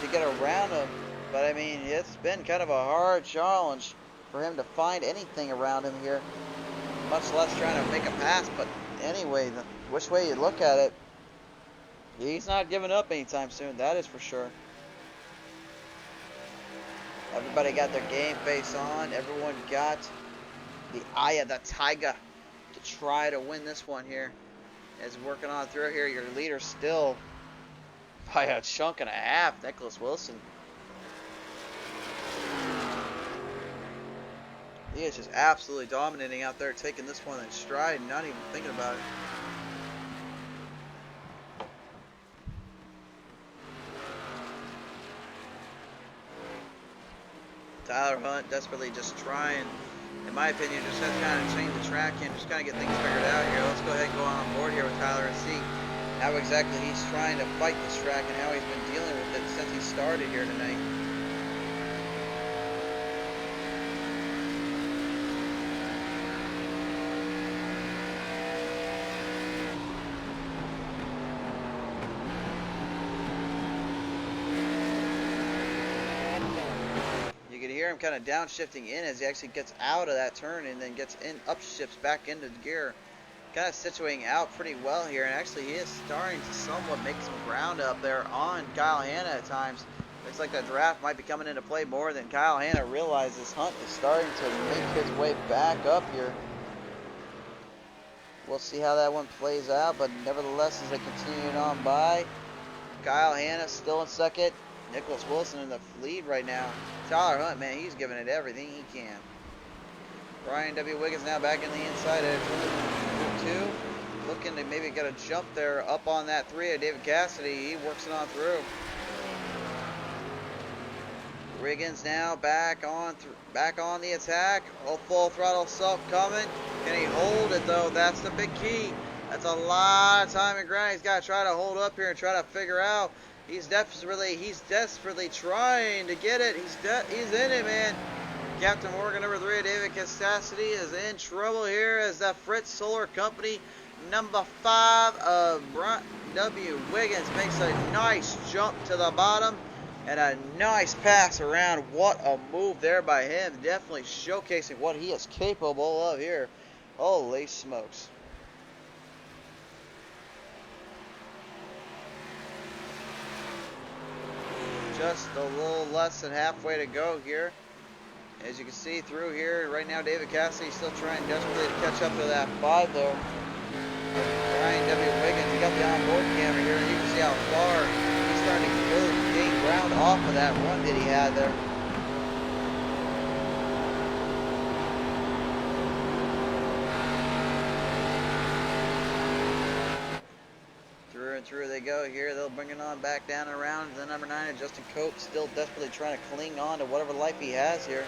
to get around him. But, I mean, it's been kind of a hard challenge for him to find anything around him here, much less trying to make a pass. But anyway, which way you look at it, he's not giving up anytime soon, that is for sure. Everybody got their game face on. Everyone got the eye of the tiger to try to win this one here. As working on through here, your leader still by a chunk and a half, Nicholas Wilson. He is just absolutely dominating out there, taking this one in stride, not even thinking about it. Tyler Hunt desperately just trying, in my opinion, just has to kind of change the track and just kind of get things figured out here. Let's go ahead and go on board here with Tyler and see how exactly he's trying to fight this track and how he's been dealing with it since he started here tonight. Him kind of downshifting in as he actually gets out of that turn and then gets in, upshifts back into the gear, kind of situating out pretty well here. And actually he is starting to somewhat make some ground up there on Kyle Hanna at times. Looks like that draft might be coming into play more than Kyle Hanna realizes. Hunt is starting to make his way back up here. We'll see how that one plays out, but nevertheless, as they continue on by, Kyle Hanna still in second. Nicholas Wilson in the lead right now. Tyler Hunt, man, he's giving it everything he can. Brian W. Wiggins now back in the inside at 2. Looking to maybe get a jump there up on that 3 of David Cassidy. He works it on through. Wiggins now back on the attack. Oh, full throttle self coming. Can he hold it though? That's the big key. That's a lot of time and grind. He's got to try to hold up here and try to figure out. He's desperately trying to get it. He's in it, man. Captain Morgan, number 3, David Cassidy, is in trouble here as that Fritz Solar Company, number 5 of Brian W. Wiggins, makes a nice jump to the bottom and a nice pass around. What a move there by him. Definitely showcasing what he is capable of here. Holy smokes. just a little less than halfway to go here. As you can see through here, right now David Cassidy's still trying desperately to catch up to that 5 there. Brian W. Wiggins, he got the onboard camera here, and you can see how far he's starting to really gain ground off of that run that he had there. Through they go here. They'll bring it on back down and around. The number 9, Justin Cope, still desperately trying to cling on to whatever life he has here.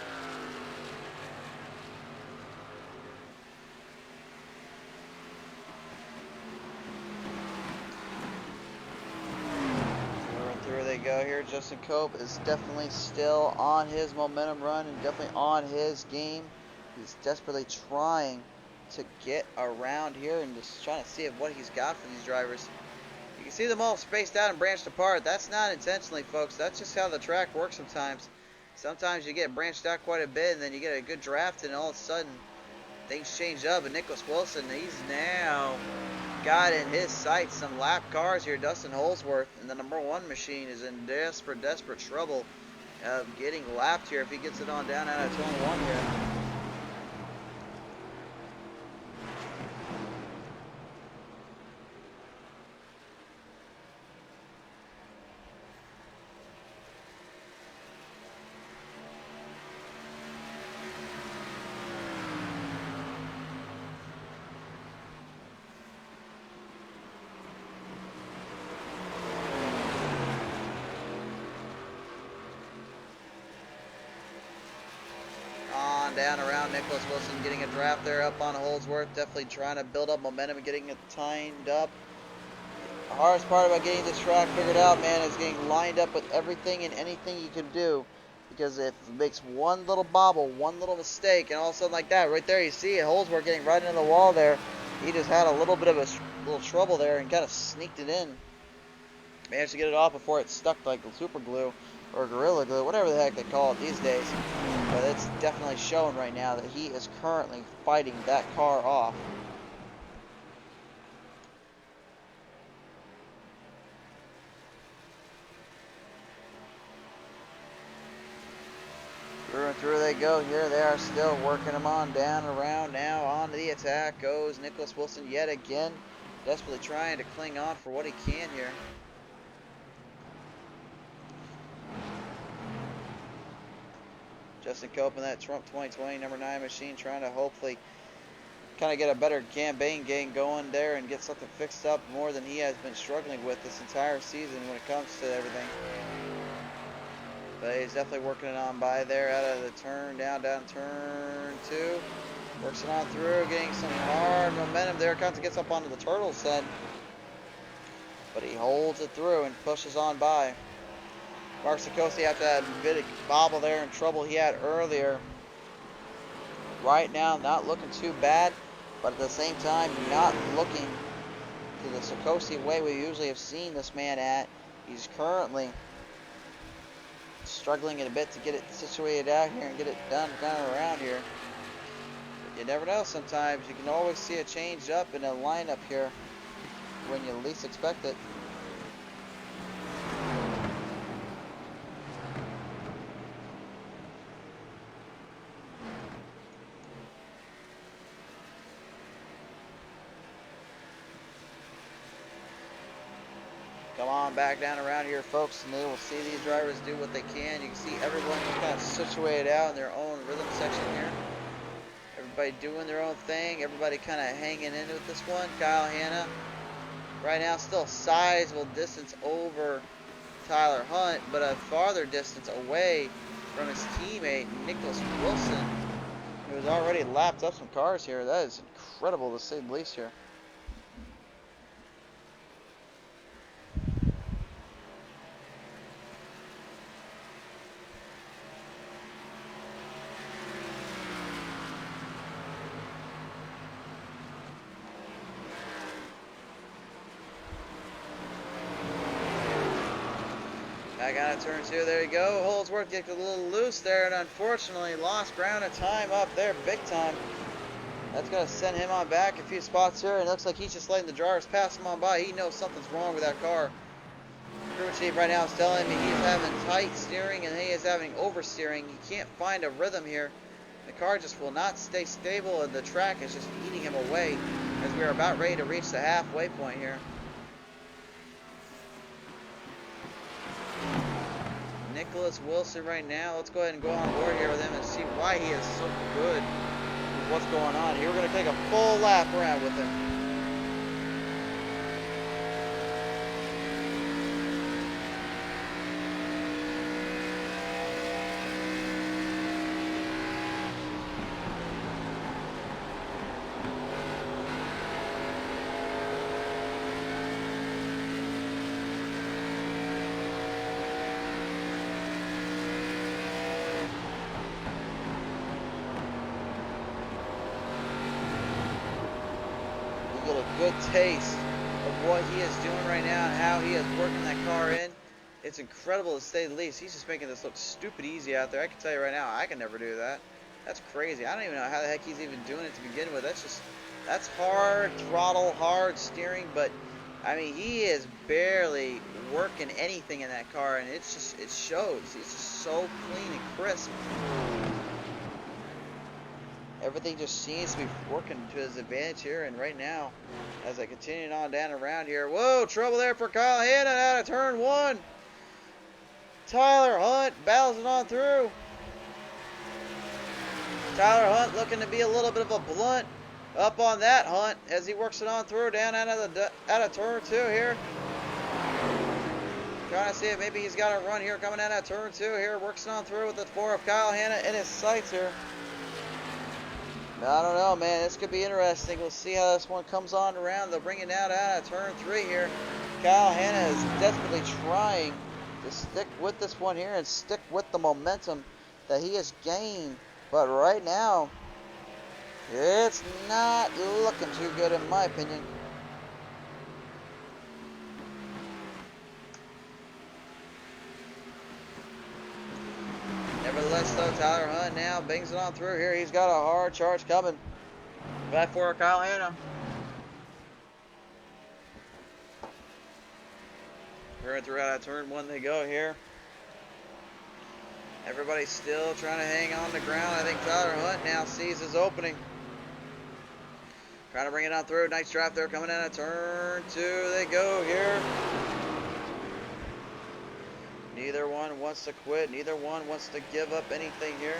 Through they go here. Justin Cope is definitely still on his momentum run and definitely on his game. He's desperately trying to get around here and just trying to see what he's got for these drivers. You can see them all spaced out and branched apart. That's not intentionally, folks. That's just how the track works sometimes. Sometimes you get branched out quite a bit, and then you get a good draft, and all of a sudden, things change up. And Nicholas Wilson, he's now got in his sights some lap cars here. Dustin Holsworth, and the number 1 machine is in desperate trouble of getting lapped here if he gets it on down out of turn 1 here. Down around Nicholas Wilson, getting a draft there up on Holdsworth, definitely trying to build up momentum and getting it timed up. The hardest part about getting this track figured out, man, is getting lined up with everything and anything you can do. Because if it makes one little bobble, one little mistake, and all of a sudden like that, right there you see it, Holdsworth getting right into the wall there. He just had a little bit of a little trouble there and kind of sneaked it in. Managed to get it off before it stuck like super glue or Gorilla Glue, whatever the heck they call it these days. But it's definitely showing right now that he is currently fighting that car off. Through and through they go here. They are still working them on down and around. Now on to the attack goes Nicholas Wilson yet again. Desperately trying to cling on for what he can here. Justin Cope in that Trump 2020 number 9 machine, trying to hopefully kind of get a better campaign game going there and get something fixed up more than he has been struggling with this entire season when it comes to everything. But he's definitely working it on by there out of the turn, down turn 2. Works it on through, getting some hard momentum there. Kind of gets up onto the turtle set, but he holds it through and pushes on by. Mark Sikosi, after that bit of bobble there and trouble he had earlier, right now not looking too bad, but at the same time not looking to the Sikosi way we usually have seen this man at. He's currently struggling a bit to get it situated out here and get it done kind of around here. But you never know sometimes. You can always see a change up in a lineup here when you least expect it. Come on back down around here, folks, and they will see these drivers do what they can. You can see everyone kind of situated out in their own rhythm section here. Everybody doing their own thing. Everybody kind of hanging in with this one. Kyle Hanna, right now, still a sizable distance over Tyler Hunt, but a farther distance away from his teammate, Nicholas Wilson, who has already lapped up some cars here. That is incredible, to say the least here. Back out of turn 2, there you go. Holdsworth gets a little loose there and unfortunately lost ground and time up there big time. That's going to send him on back a few spots here, and it looks like he's just letting the drivers pass him on by. He knows something's wrong with that car. Crew chief right now is telling me he's having tight steering and he is having oversteering. He can't find a rhythm here. The car just will not stay stable and the track is just eating him away as we are about ready to reach the halfway point here. Nicholas Wilson right now. Let's go ahead and go on board here with him and see why he is so good with what's going on here. We're going to take a full lap around with him. A good taste of what he is doing right now and how he is working that car in. It's incredible to say the least. He's just making this look stupid easy out there. I can tell you right now, I can never do that. That's crazy. I don't even know how the heck he's even doing it to begin with. That's hard throttle, hard steering, but I mean, he is barely working anything in that car, and it shows. He's just so clean and crisp. Everything just seems to be working to his advantage here, and right now, as I continue on down around here, whoa, trouble there for Kyle Hanna out of turn one. Tyler Hunt battles it on through. Tyler Hunt looking to be a little bit of a blunt up on that Hunt as he works it on through down out of turn two here. Trying to see if maybe he's got a run here coming out of turn two here, works it on through with the 4 of Kyle Hanna in his sights here. I don't know, man. This could be interesting. We'll see how this one comes on around. They'll bring it out of turn 3 here. Kyle Hanna is desperately trying to stick with this one here and stick with the momentum that he has gained. But right now, it's not looking too good in my opinion. Nevertheless, though, Tyler Hunt now bangs it on through here. He's got a hard charge coming. Back for Kyle Hanna. Going through out of turn 1 they go here. Everybody's still trying to hang on the ground. I think Tyler Hunt now sees his opening. Trying to bring it on through. Nice draft there coming out of turn 2 they go here. Neither one wants to quit. Neither one wants to give up anything here.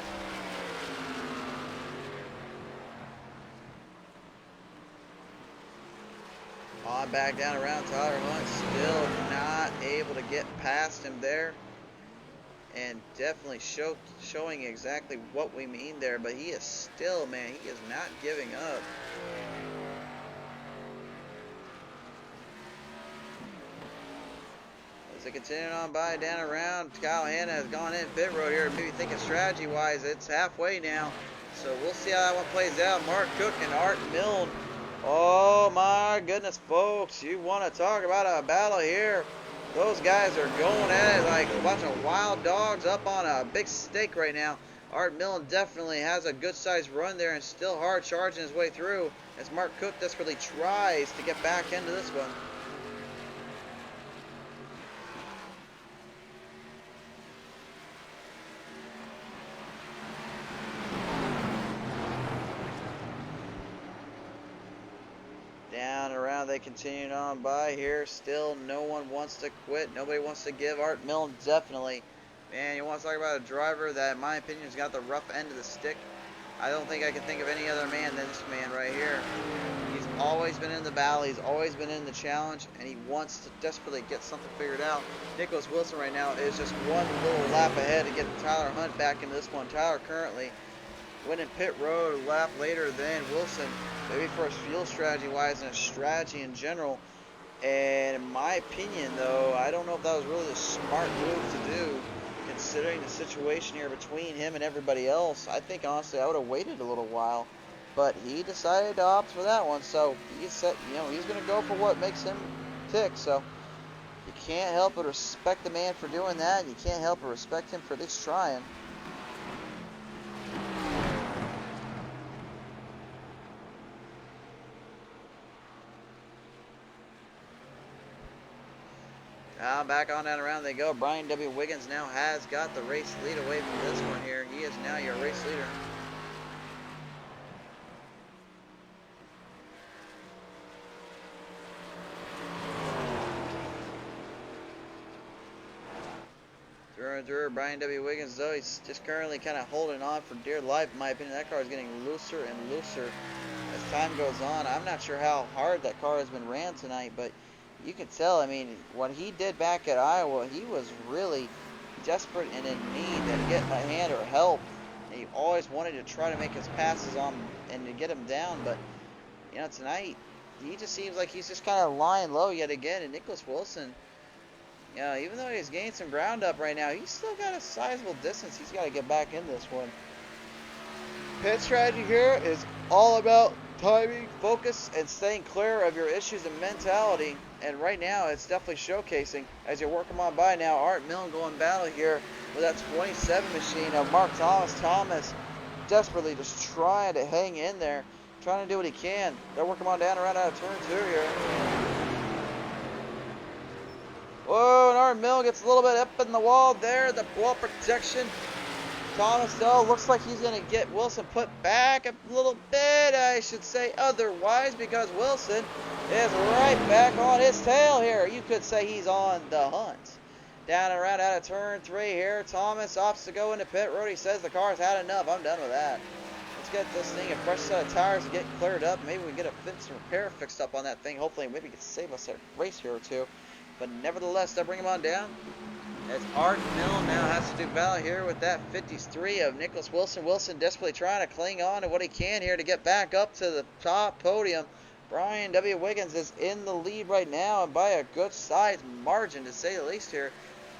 On back down around Tyler Hunt. Still not able to get past him there. And definitely showing exactly what we mean there. But he is still, man, he is not giving up. As they continue on by down around, Kyle Hanna has gone in pit road here. Maybe thinking strategy-wise, it's halfway now. So we'll see how that one plays out. Mark Cook and Art Milne. Oh my goodness, folks. You want to talk about a battle here. Those guys are going at it like a bunch of wild dogs up on a big stake right now. Art Milne definitely has a good-sized run there and still hard charging his way through as Mark Cook desperately tries to get back into this one. Down around, they continue on by here. Still, no one wants to quit. Nobody wants to give. Art Milne definitely. Man, you want to talk about a driver that, in my opinion, has got the rough end of the stick. I don't think I can think of any other man than this man right here. He's always been in the battle. He's always been in the challenge, and he wants to desperately get something figured out. Nicholas Wilson right now is just one little lap ahead to get Tyler Hunt back into this one. Tyler currently winning pit road a lap later than Wilson, maybe for his fuel strategy wise and a strategy in general. And in my opinion, though, I don't know if that was really the smart move to do, considering the situation here between him and everybody else. I think honestly I would have waited a little while, but he decided to opt for that one. So he's set, he's going to go for what makes him tick. So you can't help but respect the man for doing that. You can't help but respect him for at least trying. Back on that around they go. Brian W. Wiggins now has got the race lead away from this one here. He is now your race leader. Through Brian W. Wiggins, though, he's just currently kind of holding on for dear life, in my opinion. That car is getting looser and looser as time goes on. I'm not sure how hard that car has been ran tonight, but you can tell, I mean, what he did back at Iowa, he was really desperate and in need to get a hand or help. He always wanted to try to make his passes on and to get him down, but, you know, tonight, he just seems like he's just kind of lying low yet again, and Nicholas Wilson, you know, even though he's gained some ground up right now, he's still got a sizable distance he's got to get back in this one. Pit strategy here is all about timing, focus, and staying clear of your issues and mentality. And right now, it's definitely showcasing as you're working on by now. Art Milne going battle here with that 27 machine of Mark Thomas. Thomas desperately just trying to hang in there, trying to do what he can. They're working on down around out of turn 2 here. Whoa, and Art Milne gets a little bit up in the wall there. The wall protection. Thomas, though, looks like he's going to get Wilson put back a little bit, I should say, otherwise, because Wilson is right back on his tail here. You could say he's on the hunt. Down and around out of turn 3 here. Thomas opts to go into pit road. He says the car's had enough. I'm done with that. Let's get this thing a fresh set of tires and get cleared up. Maybe we can get a fix and repair fixed up on that thing. Hopefully, maybe it can save us a race here or two. But nevertheless, they'll bring him on down. As Art Milne now has to do battle here with that 53 of Nicholas Wilson. Wilson desperately trying to cling on to what he can here to get back up to the top podium. Brian W. Wiggins is in the lead right now, and by a good size margin, to say the least here.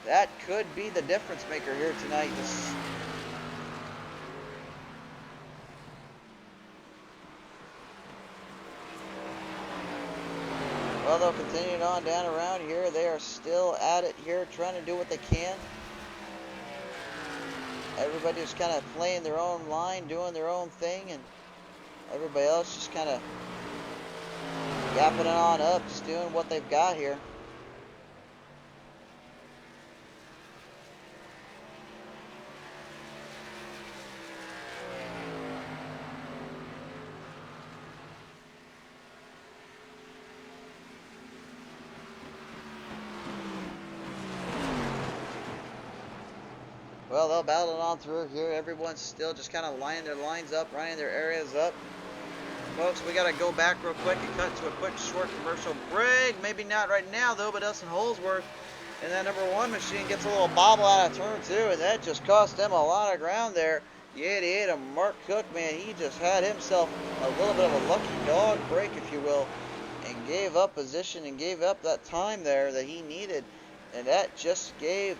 That could be the difference maker here tonight. Well, they'll continue on down around here. They are still at it here, trying to do what they can. Everybody's kind of playing their own line, doing their own thing, and everybody else just kind of yapping it on up, just doing what they've got here. Well, they'll battle it on through here. Everyone's still just kind of lining their lines up, lining their areas up. Folks, we got to go back real quick and cut to a quick short commercial break. Maybe not right now, though, but Dustin Holsworth and that number 1 machine gets a little bobble out of turn 2, and that just cost them a lot of ground there. The 88 of Mark Cook, man, he just had himself a little bit of a lucky dog break, if you will, and gave up position and gave up that time there that he needed. And that just gave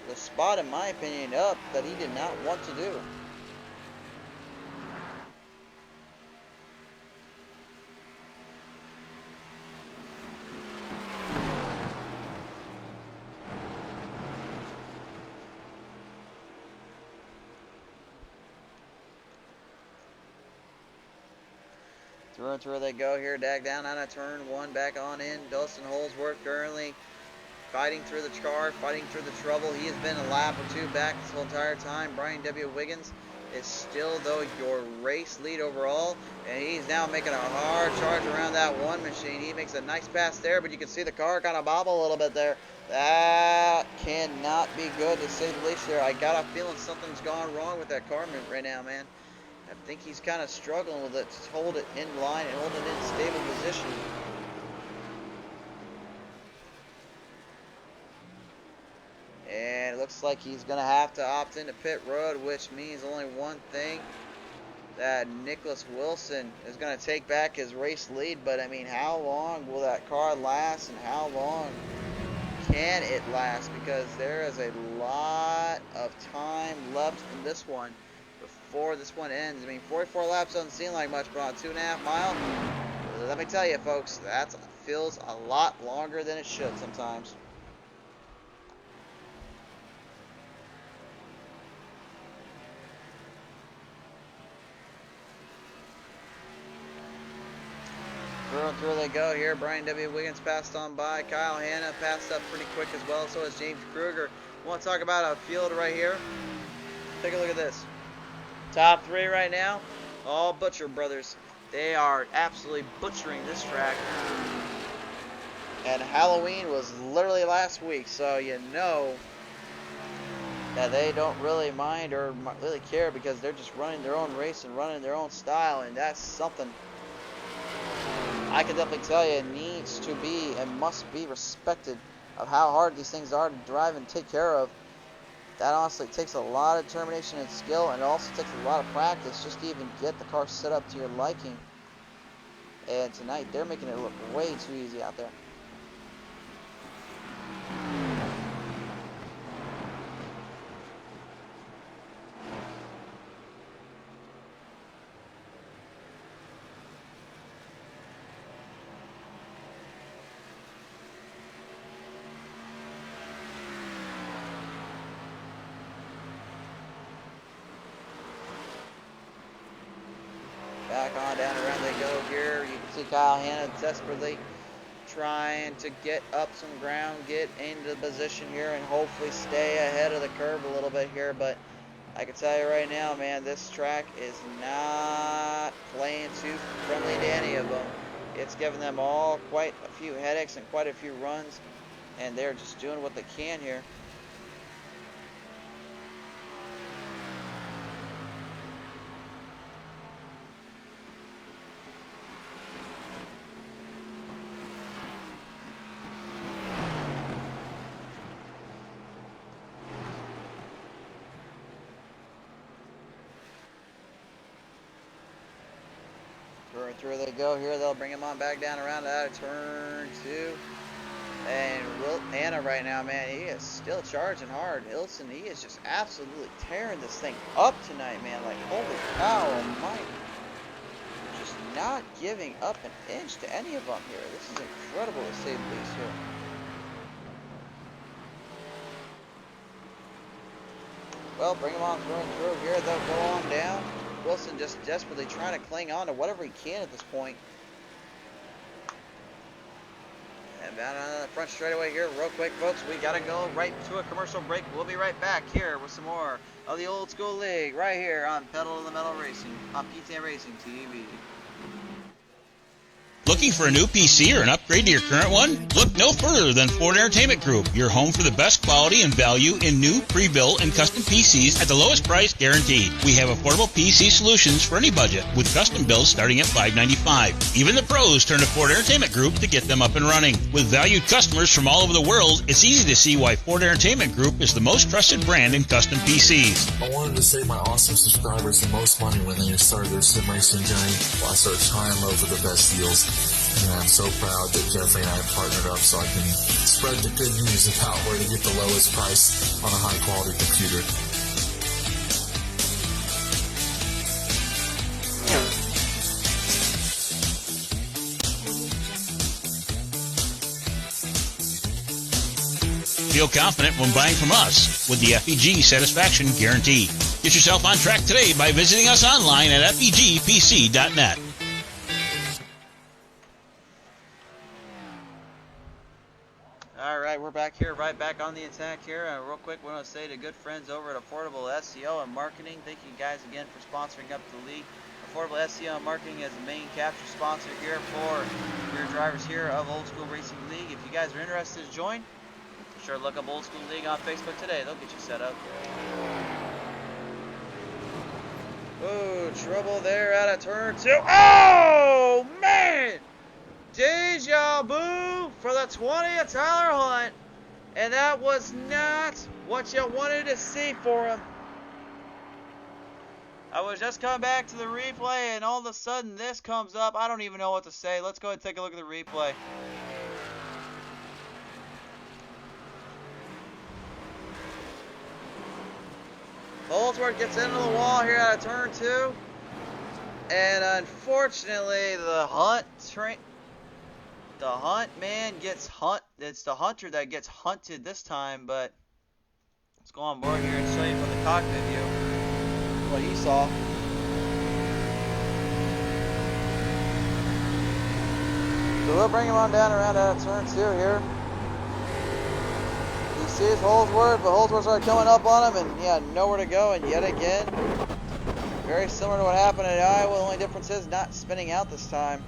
the spot, in my opinion, up that he did not want to do. Through and through they go here. Dag down on a turn 1, back on in. Dustin Holsworth currently fighting through the car, fighting through the trouble. He has been a lap or 2 back this whole entire time. Brian W. Wiggins is still, though, your race lead overall, and he's now making a hard charge around that 1 machine. He makes a nice pass there, but you can see the car kind of bobble a little bit there. That cannot be good, to say the least there. I got a feeling something's gone wrong with that car right now, man. I think he's kind of struggling with it to hold it in line and hold it in stable position. And it looks like he's going to have to opt into pit road, which means only one thing, that Nicholas Wilson is going to take back his race lead. But, I mean, how long will that car last, and how long can it last? Because there is a lot of time left in this one before this one ends. I mean, 44 laps doesn't seem like much, but on 2.5 mile, let me tell you, folks, that feels a lot longer than it should sometimes. Through they go here. Brian W. Wiggins passed on by. Kyle Hanna passed up pretty quick as well. So is James Kruger. We want to talk about a field right here. Take a look at this. Top three right now, all Butcher brothers. They are absolutely butchering this track. And Halloween was literally last week, so you know that they don't really mind or really care because they're just running their own race and running their own style, and that's something I can definitely tell you needs to be and must be respected of how hard these things are to drive and take care of. That honestly takes a lot of determination and skill, and it also takes a lot of practice just to even get the car set up to your liking. And tonight they're making it look way too easy out there. Back on down around they go here. You can see Kyle Hanna desperately trying to get up some ground, get into the position here, and hopefully stay ahead of the curve a little bit here. But I can tell you right now, man, this track is not playing too friendly to any of them. It's giving them all quite a few headaches and quite a few runs, and they're just doing what they can here. Through they go here. They'll bring him on back down around out of turn 2. And Anna right now, man, he is still charging hard. Hilson, he is just absolutely tearing this thing up tonight, man. Like, holy cow almighty. Just not giving up an inch to any of them here. This is incredible to say the least here. Well, bring him on through here. They'll go on down. Wilson just desperately trying to cling on to whatever he can at this point. And down on the front straightaway here, real quick, folks. We got to go right to a commercial break. We'll be right back here with some more of the Old School League right here on Pedal to the Metal Racing on P10 Racing TV. Looking for a new PC or an upgrade to your current one? Look no further than Ford Entertainment Group, your home for the best quality and value in new, pre-built, and custom PCs at the lowest price guaranteed. We have affordable PC solutions for any budget, with custom builds starting at $595. Even the pros turn to Ford Entertainment Group to get them up and running. With valued customers from all over the world, it's easy to see why Ford Entertainment Group is the most trusted brand in custom PCs. I wanted to save my awesome subscribers the most money when they started their sim racing journey. Well, I started trying low for the best deals. And I'm so proud that Jeffrey and I have partnered up so I can spread the good news about where to get the lowest price on a high quality computer. Feel confident when buying from us with the FEG Satisfaction Guarantee. Get yourself on track today by visiting us online at fegpc.net. Alright, we're back here, right back on the attack here. Real quick, we want to say to good friends over at Affordable SEO and Marketing, thank you guys again for sponsoring up the league. Affordable SEO and Marketing is the main capture sponsor here for your drivers here of Old School Racing League. If you guys are interested to join, be sure to look up Old School League on Facebook today. They'll get you set up. Oh, trouble there out of turn 2. Oh, man! Deja vu for the 20th Tyler Hunt, and that was not what you wanted to see for him. I was just coming back to the replay, and all of a sudden this comes up. I don't even know what to say. Let's go ahead and take a look at the replay. Holdsworth gets into the wall here out of turn 2, and unfortunately the Hunt man gets it's the Hunter that gets hunted this time, but let's go on board here and show you from the cockpit view what he saw. So we'll bring him on down around out of turn 2 here. He sees Holsworth, but Holsworth started coming up on him, and he had nowhere to go, and yet again, very similar to what happened at Iowa. The only difference is not spinning out this time.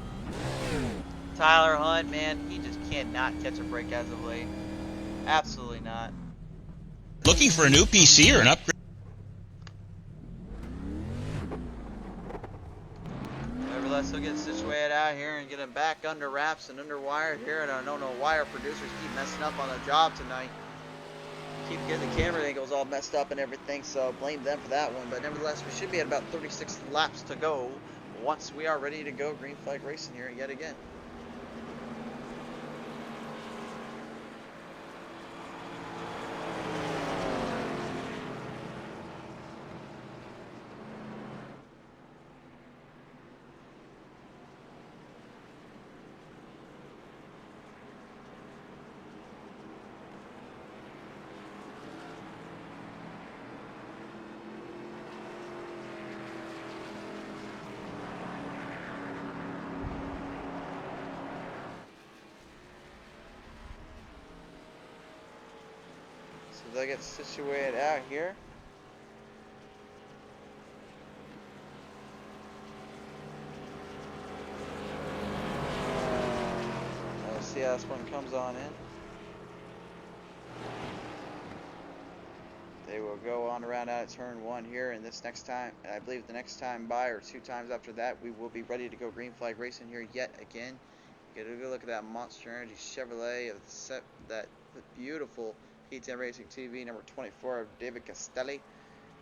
Tyler Hunt, man, he just cannot catch a break as of late. Absolutely not. Looking for a new PC or an upgrade? Nevertheless, he'll get situated out here and get him back under wraps and under wire here. And I don't know why our producers keep messing up on the job tonight. Keep getting the camera angles all messed up and everything, so blame them for that one. But nevertheless, we should be at about 36 laps to go once we are ready to go green flag racing here yet again. So they'll get situated out here. Let's see how this one comes on in. They will go on around out of turn 1 here, and this next time, and I believe the next time by, or 2 times after that, we will be ready to go green flag racing here yet again. Get a good look at that Monster Energy Chevrolet of the set, that beautiful P10 Racing TV number 24 of David Castelli,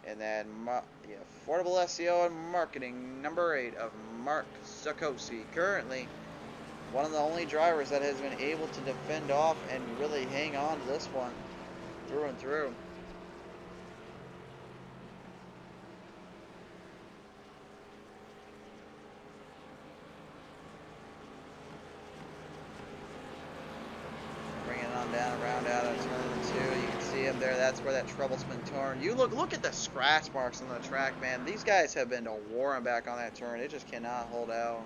and then the Affordable SEO and Marketing number 8 of Mark Sakosi. Currently, one of the only drivers that has been able to defend off and really hang on to this one through and through. Down around out of turn 2, you can see him there. That's where that trouble's been torn. You look at the scratch marks on the track, man. These guys have been warring back on that turn. It just cannot hold out.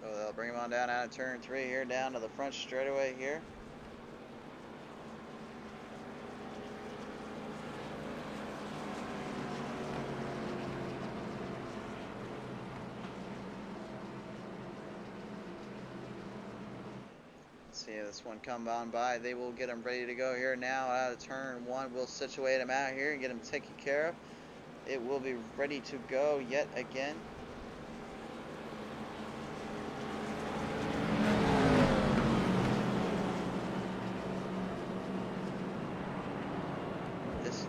So they'll bring him on down out of turn 3 here, down to the front straightaway here. Let's see this one come on by. They will get him ready to go here now out of turn 1. We'll situate him out here and get him taken care of. It will be ready to go yet again.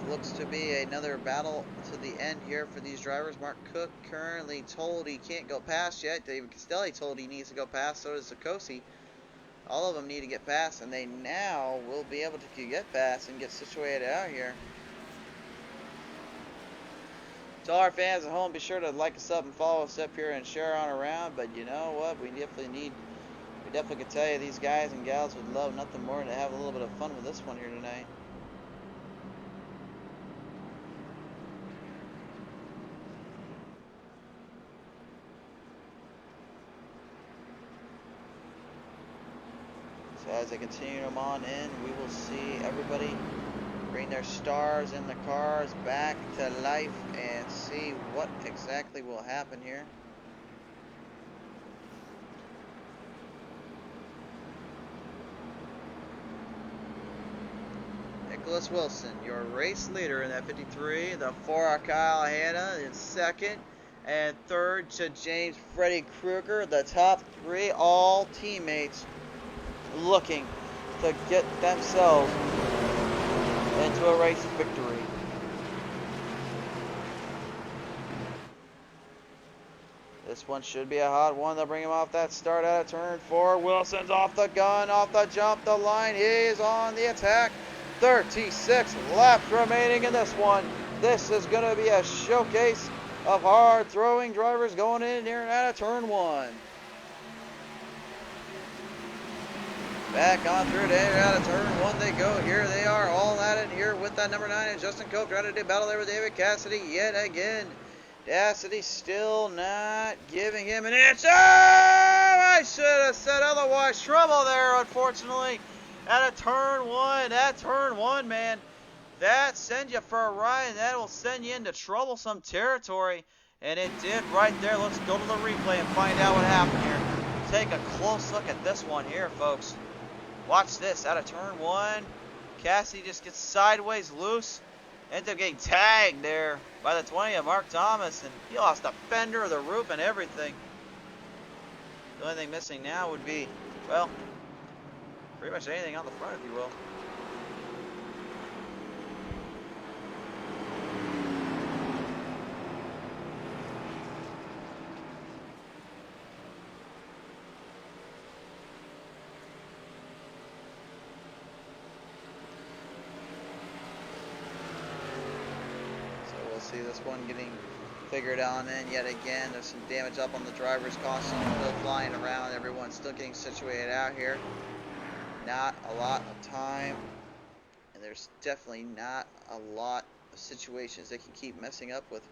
Looks to be another battle to the end here for these drivers. Mark Cook currently told he can't go past yet. David Castelli told he needs to go past. So does Sakosi. All of them need to get past, and they now will be able to get past and get situated out here. To all our fans at home, be sure to like us up and follow us up here and share on around. But you know what? We definitely can tell you these guys and gals would love nothing more than to have a little bit of fun with this one here tonight. So as they continue them on in, we will see everybody bring their stars in the cars back to life and see what exactly will happen here. Nicholas Wilson, your race leader in that 53. The 4 Kyle Hanna in second. And third to James Freddie Kruger. The top 3, all teammates looking to get themselves into a race victory. This This one should be a hot one. They'll bring him off that start out of turn 4. Wilson's off the gun, off the jump, the line. He is on the attack. 36 laps remaining in this one. This is going to be a showcase of hard throwing drivers going in here and out of turn 1. Back on through there, out of turn 1 they go. Here they are, all at it here with that number 9 and Justin Coe trying to do battle there with David Cassidy yet again. Cassidy still not giving him an answer. I should have said otherwise. Trouble there, unfortunately, out of turn 1. That turn 1, man, that sends you for a ride, and that will send you into troublesome territory. And it did right there. Let's go to the replay and find out what happened here. Take a close look at this one here, folks. Watch this. Out of turn 1, Cassidy just gets sideways loose. Ends up getting tagged there by the 20 of Mark Thomas, and he lost the fender, the roof, and everything. The only thing missing now would be, well, pretty much anything on the front, if you will. See this one getting figured out, and then yet again there's some damage up on the driver's costume, still flying around. Everyone's still getting situated out here. Not a lot of time, and there's definitely not a lot of situations they can keep messing up with.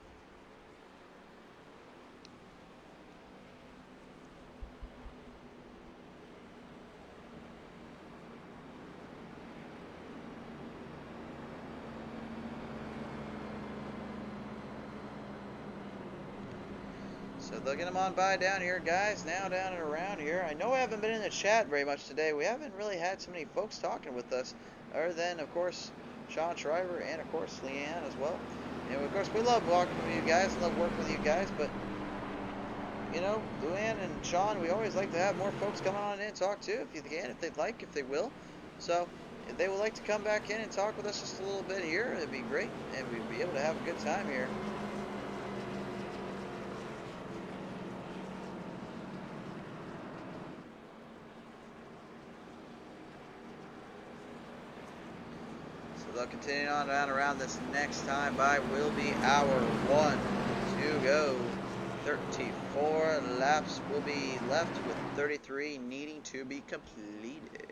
So they'll get them on by down here, guys. Now down and around here. I know I haven't been in the chat very much today. We haven't really had so many folks talking with us, other than, of course, Sean Shriver and, of course, Leanne as well. And, of course, we love walking with you guys, love working with you guys, but, you know, Leanne and Sean, we always like to have more folks come on in and talk too, if you can, if they'd like, if they will. So, if they would like to come back in and talk with us just a little bit here, it'd be great, and we'd be able to have a good time here. They'll continue on down around. This next time by will be hour 1 to go. 34 laps will be left with 33 needing to be completed.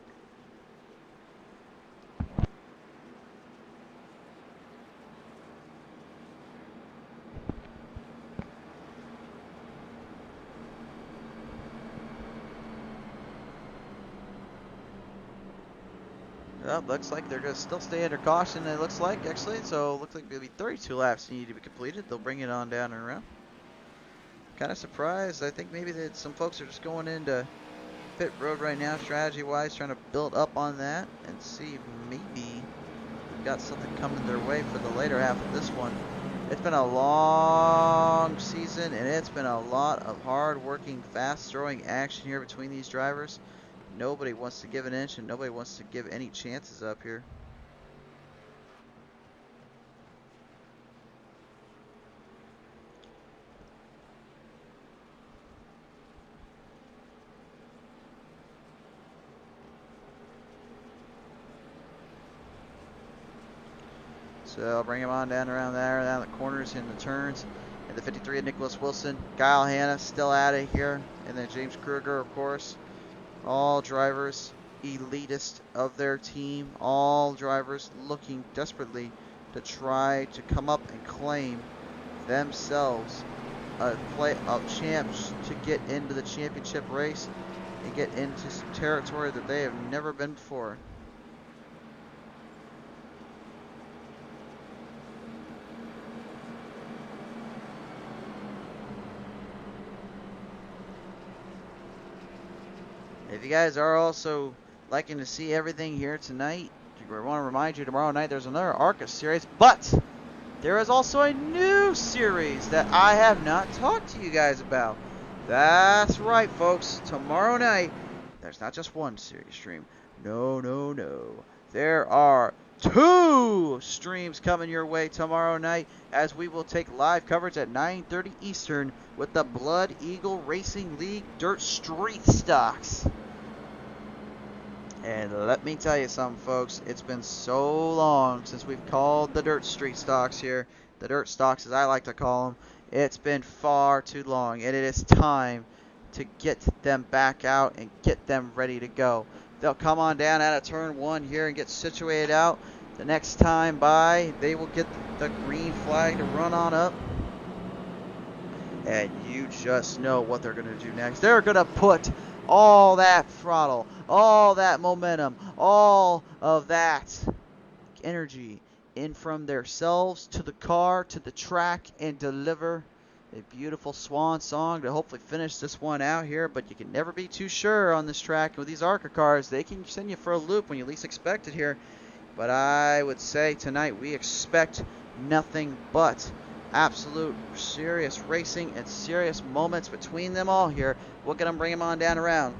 Well, looks like they're going to still stay under caution, it looks like, actually. So, it looks like there'll be 32 laps need to be completed. They'll bring it on down and around. Kind of surprised. I think maybe that some folks are just going into pit road right now, strategy-wise, trying to build up on that and see if maybe we've got something coming their way for the later half of this one. It's been a long season, and it's been a lot of hard-working, fast-throwing action here between these drivers. Nobody wants to give an inch, and nobody wants to give any chances up here. So I'll bring him on down around there, down the corners and the turns. And the 53 of Nicholas Wilson, Kyle Hanna still at it here, and then James Kruger, of course. All drivers elitist of their team, all drivers looking desperately to try to come up and claim themselves a champs to get into the championship race and get into some territory that they have never been before. If you guys are also liking to see everything here tonight, I want to remind you tomorrow night there's another ARCA series, but there is also a new series that I have not talked to you guys about. That's right, folks. Tomorrow night, there's not just one series stream. No, no, no. There are 2 streams coming your way tomorrow night, as we will take live coverage at 9:30 Eastern with the Blood Eagle Racing League Dirt Street Stocks. And let me tell you something, folks. It's been so long since we've called the Dirt Street Stocks here. The Dirt Stocks, as I like to call them. It's been far too long, and it is time to get them back out and get them ready to go. They'll come on down out of turn 1 here and get situated out. The next time by, they will get the green flag to run on up. And you just know what they're going to do next. They're going to put all that throttle, all that momentum, all of that energy in from themselves to the car, to the track, and deliver a beautiful swan song to hopefully finish this one out here. But you can never be too sure on this track. And with these ARCA cars, they can send you for a loop when you least expect it here. But I would say tonight we expect nothing but absolute serious racing and serious moments between them all here. We'll get them, bring them on down around.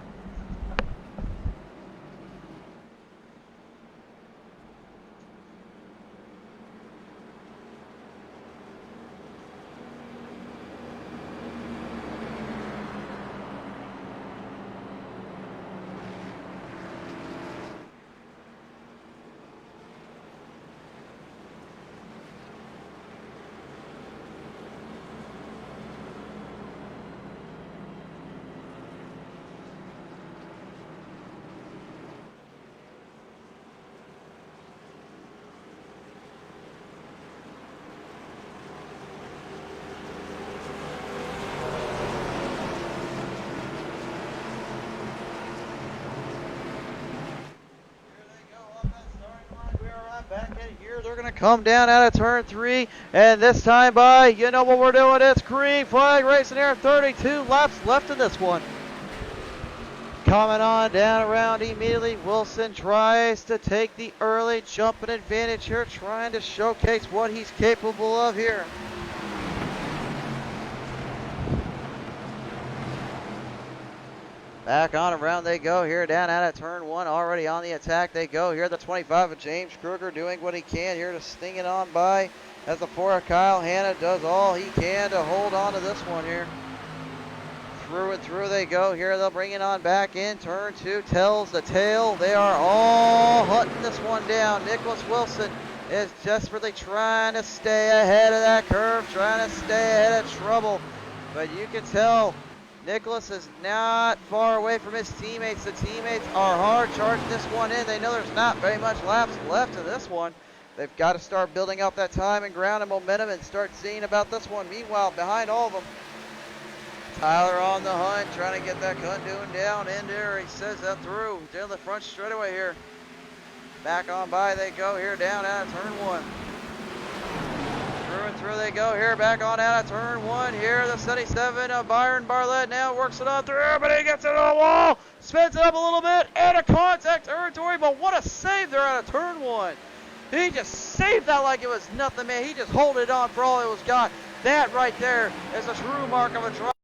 Back in here, they're going to come down out of turn 3, and this time by, you know what we're doing, it's green flag racing here, 32 laps left in this one. Coming on down around immediately, Wilson tries to take the early jumping advantage here, trying to showcase what he's capable of here. Back on around they go here, down out of turn 1, already on the attack they go here. The 25 of James Kruger doing what he can here to sting it on by, as the 4 of Kyle Hanna does all he can to hold on to this one here. Through and through they go here. They'll bring it on back in. Turn 2 tells the tale. They are all hunting this one down. Nicholas Wilson is desperately trying to stay ahead of that curve, trying to stay ahead of trouble. But you can tell Nicholas is not far away from his teammates. The teammates are hard charging this one in. They know there's not very much laps left in this one. They've got to start building up that time and ground and momentum and start seeing about this one. Meanwhile, behind all of them, Tyler on the hunt, trying to get that Kundoon down in there. He says that through down the front straightaway here. Back on by they go here, down out of turn 1. Through and through they go here, back on out of turn 1 here. The 77 of Byron Barlett now works it on through, but he gets it on the wall, spins it up a little bit, and a contact territory, but what a save there out of turn 1. He just saved that like it was nothing, man. He just hold it on for all it was got. That right there is a true mark of a driver.